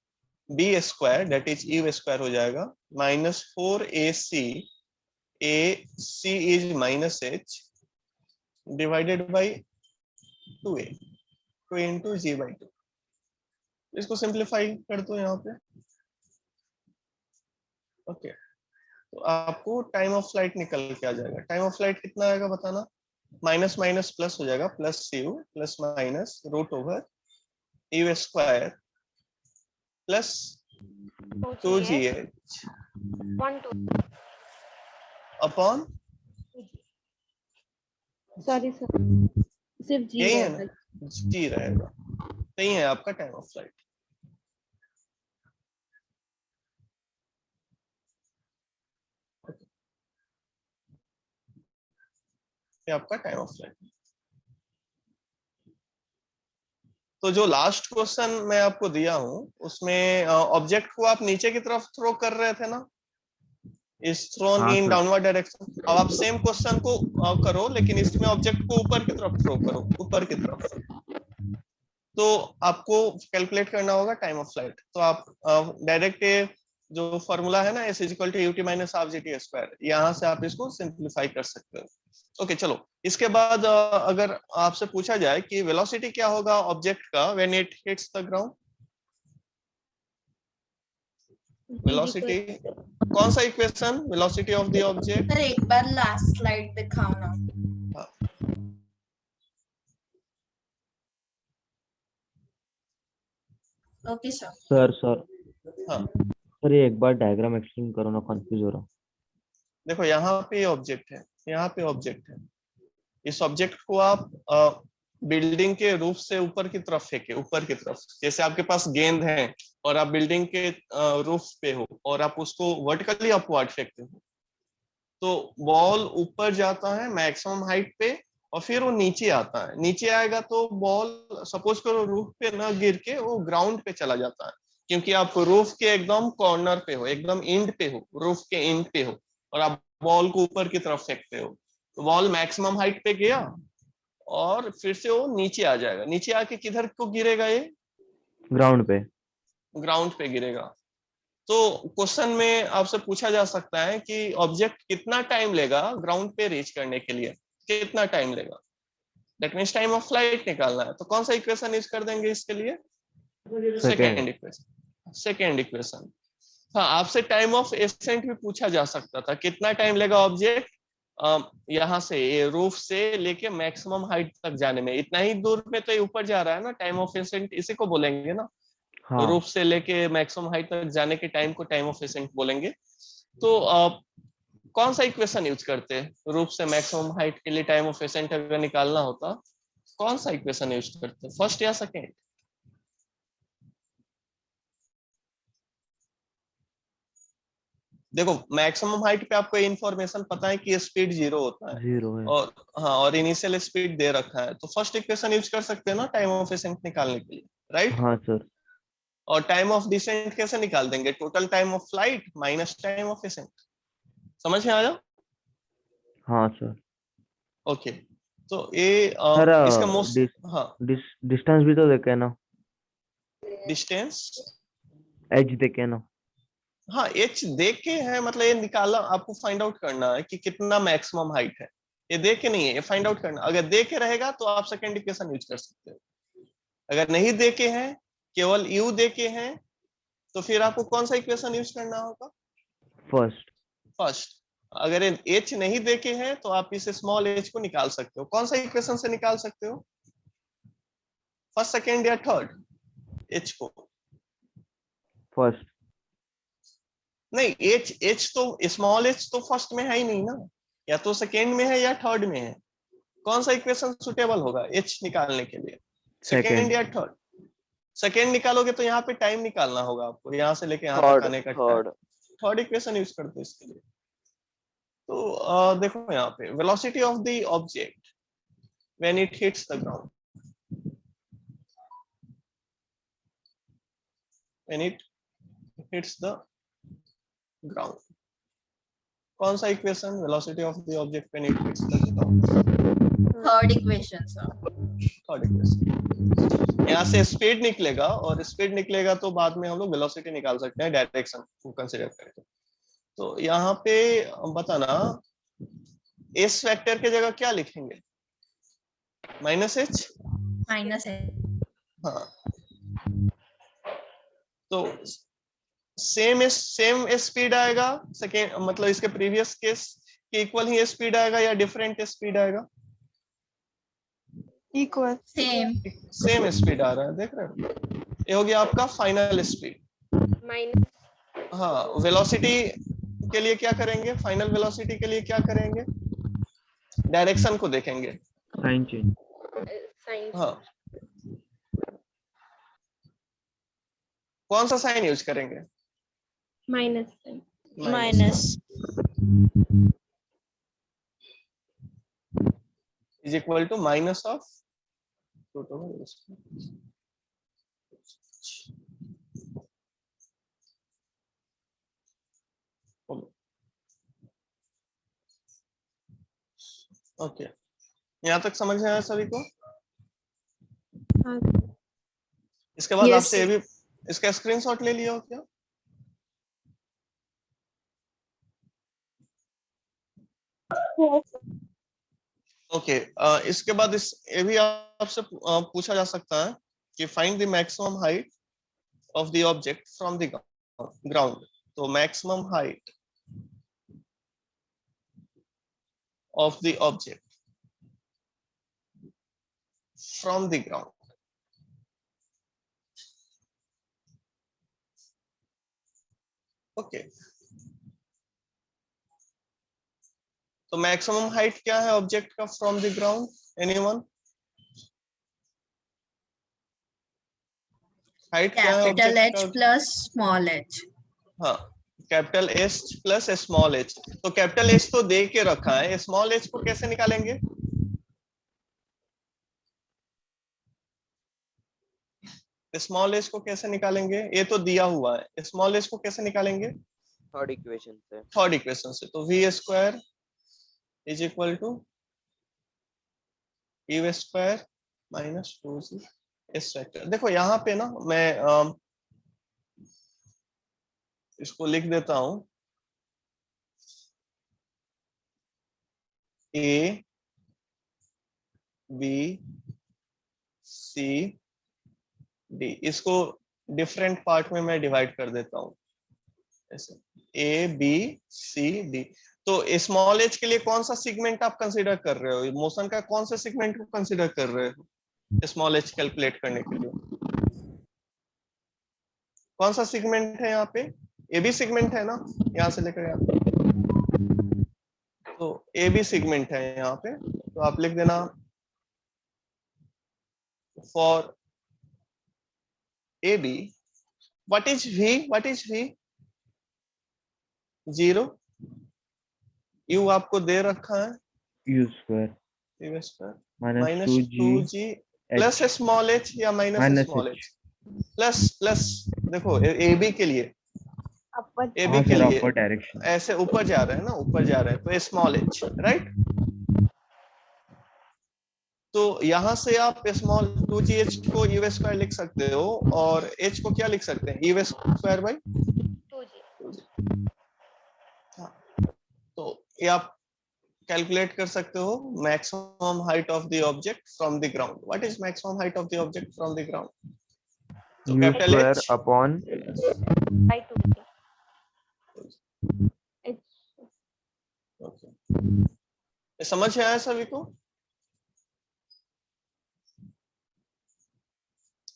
b square that is u square हो जाएगा, minus 4ac, ac is minus h divided by 2a, 2 into g by 2। इसको simplify कर दो यहाँ पे। ओके, तो आपको टाइम ऑफ फ्लाइट निकल के आ जाएगा। टाइम ऑफ फ्लाइट कितना आएगा बताना? माइनस माइनस प्लस हो जाएगा, plus u plus minus root over u square plus 2gh 1 2 upon, sorry sir, सिर्फ जी यही है रहेगा। ना, जी रहेगा। तो यही है आपका टाइम ऑफ फ्लाइट। ये आपका टाइम ऑफ फ्लाइट। तो जो लास्ट क्वेश्चन मैं आपको दिया हूं उसमें ऑब्जेक्ट को आप नीचे की तरफ थ्रो कर रहे थे ना, इज थ्रोन हाँ इन सर। Downward direction. अब आप सेम क्वेश्चन को करो, लेकिन इसमें ऑब्जेक्ट को ऊपर की तरफ थ्रो करो, ऊपर की तरफ। तो आपको कैलकुलेट करना होगा टाइम ऑफ फ्लाइट। तो आप डायरेक्ट जो फॉर्मूला है ना, s is equal to u t minus half g t square, यहाँ से आप इसको सिंप्लीफाई कर सकते हो। ओके चलो, इसके बाद अगर आपसे पूछा जाए कि वेलोसिटी क्या होगा ऑब्जेक्ट का when it hits the ground, velocity कौन सा equation, velocity of the object. Sir एक बार लास्ट स्लाइड दिखाओ ना। Okay sir. सर हाँ सर ये एक बार डायग्राम एक्सप्लेन करो ना, कंफ्यूज हो रहा हूँ। देखो यहाँ पे ऑब्जेक्ट है, यहाँ पे ऑब्जेक्ट है। इस ऑब्जेक्ट को आप बिल्डिंग के रूफ से ऊपर की तरफ फेंके, ऊपर की तरफ। जैसे आपके पास गेंद है और आप बिल्डिंग के रूफ पे हो और आप उसको वर्टिकली अपवर्ड फेंकते हो, तो बॉल ऊपर जाता है मैक्सिमम हाइट पे और फिर वो नीचे आता है। नीचे आएगा तो बॉल सपोज करो रूफ पे ना गिर के वो ग्राउंड पे चला जाता है, क्योंकि आप रूफ के एकदम कॉर्नर पे हो, एकदम एंड पे हो, रूफ के एंड पे हो और आप बॉल को ऊपर की तरफ फेंकते हो। तो बॉल मैक्सिमम हाइट पे गया और फिर से वो नीचे आ जाएगा। नीचे आके किधर को गिरेगा, ये ग्राउंड पे। ग्राउंड पे गिरेगा। तो क्वेश्चन में आपसे पूछा जा सकता है कि ऑब्जेक्ट कितना टाइम लेगा ग्राउंड पे रीच करने के लिए, कितना टाइम लेगा। That means time of flight निकालना है। तो कौन सा इक्वेशन यूज कर देंगे इसके लिए, सेकेंड इक्वेशन। Second equation. हाँ, आपसे टाइम ऑफ एसेंट भी पूछा जा सकता था, कितना टाइम लेगा ऑब्जेक्ट यहाँ से ये रूफ से लेके मैक्सिमम हाइट तक जाने में। इतना ही दूर में तो ये ऊपर जा रहा है ना, टाइम ऑफ एसेंट इसी को बोलेंगे ना। हाँ रूफ से लेके मैक्सिमम हाइट तक जाने के टाइम को टाइम ऑफ एसेंट बोलेंगे। तो कौन सा इक्वेशन यूज करते हैं रूफ से मैक्सिमम हाइट के लिए टाइम ऑफ एसेंट अगर निकालना होता, कौन सा इक्वेशन यूज करते, फर्स्ट या सेकेंड। देखो मैक्सिमम हाइट पे आपको इंफॉर्मेशन पता है कि स्पीड 0 होता है, 0 है। और हाँ, और इनिशियल स्पीड दे रखा है, तो फर्स्ट इक्वेशन यूज कर सकते हैं ना टाइम ऑफ एसेंट निकालने के लिए, राइट। हाँ सर। और टाइम ऑफ डिसेंट कैसे निकाल देंगे, total time of flight minus time of accent. समझ में आया। हाँ सर। ओके, तो ये सर इसका मोस्ट, हाँ डिस्टेंस भी तो देखे ना, डिस्टेंस एज देखे ना। हाँ एच देख के है, मतलब ये निकाला, आपको फाइंड आउट करना है कि कितना मैक्सिमम हाइट है। ये देख के नहीं है, ये फाइंड आउट करना। अगर देख के रहेगा तो आप सेकेंड इक्वेशन यूज कर सकते हो। अगर नहीं देखे हैं, केवल यू देखे हैं, तो फिर आपको कौन सा इक्वेशन यूज करना होगा, फर्स्ट। फर्स्ट। अगर एच नहीं देखे हैं तो आप इस स्मॉल एच को निकाल सकते हो। कौन सा इक्वेशन से निकाल सकते हो, फर्स्ट सेकेंड या थर्ड, एच को। फर्स्ट। नहीं, एच तो स्मॉल एच तो फर्स्ट में है ही नहीं ना, या तो सेकेंड में है या थर्ड में है। कौन सा इक्वेशन सुटेबल होगा एच निकालने के लिए, सेकेंड या थर्ड। सेकेंड निकालोगे तो यहाँ पे टाइम निकालना होगा आपको, यहाँ से लेके यहाँ तक आने का टाइम। थर्ड इक्वेशन यूज करते हैं इसके लिए। तो देखो यहाँ पे velocity of the object when it hits the ground, when it hits the ground, कौन सा equation, velocity of the object when it hits the ground. Third equation sir. Third equation. यहाँ से स्पीड निकलेगा, और स्पीड निकलेगा तो बाद में हम लोग वेलोसिटी निकाल सकते हैं डायरेक्शन को कंसीडर करके। तो यहाँ पे बताना, एस वेक्टर के जगह क्या लिखेंगे, माइनस एच। माइनस है। हाँ, तो सेम स्पीड आएगा सेकेंड, मतलब इसके प्रीवियस केस के इक्वल ही स्पीड आएगा या डिफरेंट स्पीड आएगा, इक्वल। सेम स्पीड आ रहा है, देख रहे हो। ये हो गया आपका फाइनल स्पीड माइनस। हाँ, वेलोसिटी के लिए क्या करेंगे, फाइनल वेलोसिटी के लिए क्या करेंगे, डायरेक्शन को देखेंगे, साइन चेंज। हाँ कौन सा साइन यूज करेंगे, minus. Minus. is equal to minus of okay, यहाँ तक समझ में आया सभी को? हाँ इसके बाद Yes, आपसे ये भी इसका स्क्रीनशॉट ले लिया हो क्या? ओके, इसके बाद ये भी आपसे पूछा जा सकता है कि find the maximum height of the object from the ground. तो maximum height of the object from the ground. Okay, तो मैक्सिमम हाइट क्या है ऑब्जेक्ट का from the ground? Anyone? Height क्या है कैपिटल ऑब्जेक्ट एच का? Plus small h. हाँ, capital H plus small h. तो कैपिटल एच तो दे के रखा है, स्मॉल एच को कैसे निकालेंगे? स्मॉल एच को कैसे निकालेंगे? ये तो दिया हुआ है, स्मॉल एच को कैसे निकालेंगे? थर्ड इक्वेशन से। थर्ड इक्वेशन से। तो v square is equal to u square minus 2g s vector. देखो यहाँ पे ना मैं इसको लिख देता हूं, ए बी सी डी, इसको डिफरेंट पार्ट में मैं डिवाइड कर देता हूं ऐसे, ए बी सी डी। तो स्मॉल एच के लिए कौन सा सेगमेंट आप कंसीडर कर रहे हो? मोशन का कौन सा सेगमेंट को कंसीडर कर रहे हो स्मॉल एच कैलकुलेट करने के लिए? कौन सा सेगमेंट है यहाँ पे? ए बी सेगमेंट है ना, यहाँ से लेकर यहाँ, तो ए बी सेगमेंट है यहाँ पे। तो आप लिख देना for A B what is v? 0। u आपको दे रखा है u square u square minus minus 2g 2g plus small h या minus minus small h. H? Plus देखो ए बी के लिए, अपर ए बी हाँ के सर, लिए अपर डायरेक्शन। ऐसे ऊपर जा रहे हैं ना, ऊपर जा रहे हैं, तो स्मॉल एच, राइट। तो यहां से आप स्मॉल 2gh को यू स्क्वायर लिख सकते हो, और h को क्या लिख सकते हैं? U square by 2g। हाँ, तो ये आप कैलकुलेट कर सकते हो maximum height of the object from the ground. What is maximum height of the object from the ground? तो u capital square H upon by 2 okay, ये समझ में आया सभी को?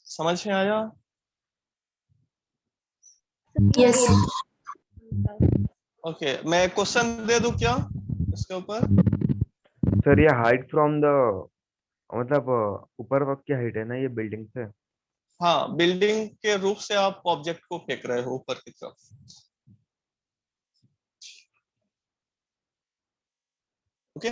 समझ में आया? yes, ओके, मैं क्वेश्चन दे दूं क्या इसके ऊपर? सर, ये हाइट फ्रॉम द मतलब ऊपर वक्त की हाइट है ना ये बिल्डिंग से? हाँ, बिल्डिंग के रूप से आप ऑब्जेक्ट को फेंक रहे हो ऊपर की तरफ। ओके,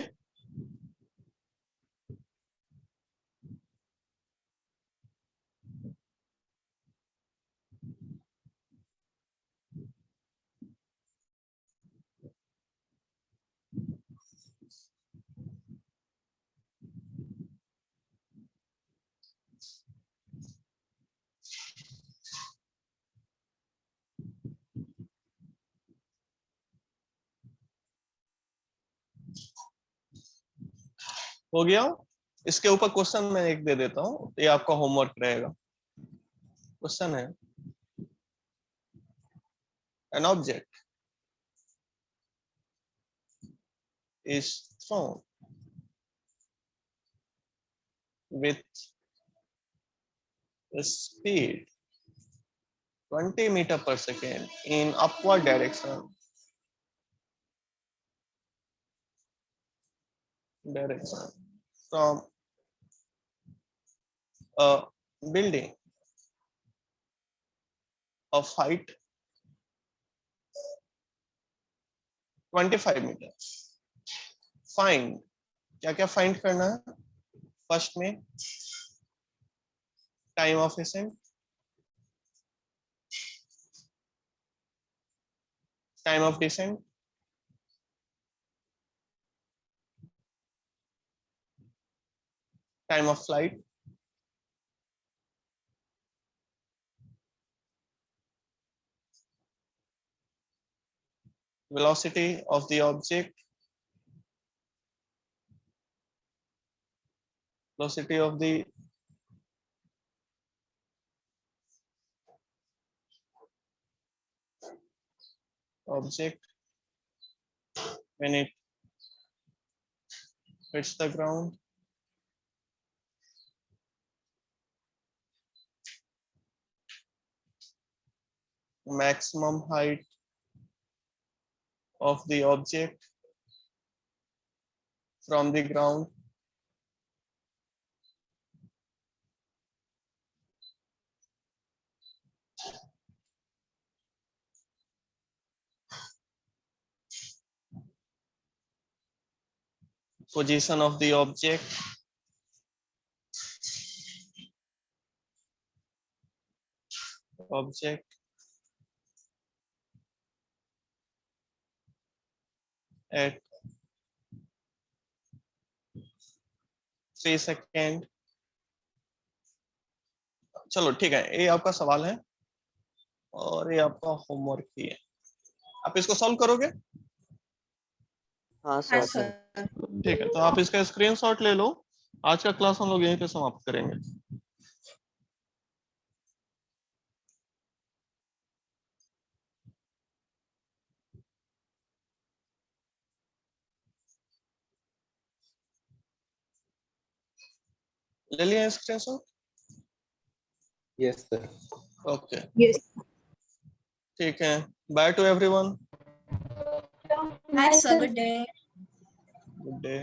हो गया। इसके ऊपर क्वेश्चन मैं एक दे देता हूँ, ये आपका होमवर्क रहेगा। क्वेश्चन है, an object is thrown with a speed 20 meter per second in upward direction from a building of height 25 meters. Find क्या क्या फाइंड करना है? फर्स्ट में time of ascent, time of descent, time of flight, velocity of the object, velocity of the object when it hits the ground, maximum height of the object from the ground, position of the object, at 3 second. चलो ठीक है, ये आपका सवाल है और ये आपका होमवर्क भी है। आप इसको सॉल्व करोगे? हाँ हाँ सर। सर। ठीक है, तो आप इसका स्क्रीनशॉट ले लो। आज का क्लास हम लोग यहीं पे समाप्त करेंगे। ले लिया screenshot? Yes, sir. Okay, Yes. ठीक है, by two everyone, Bye sir, good day. Good day.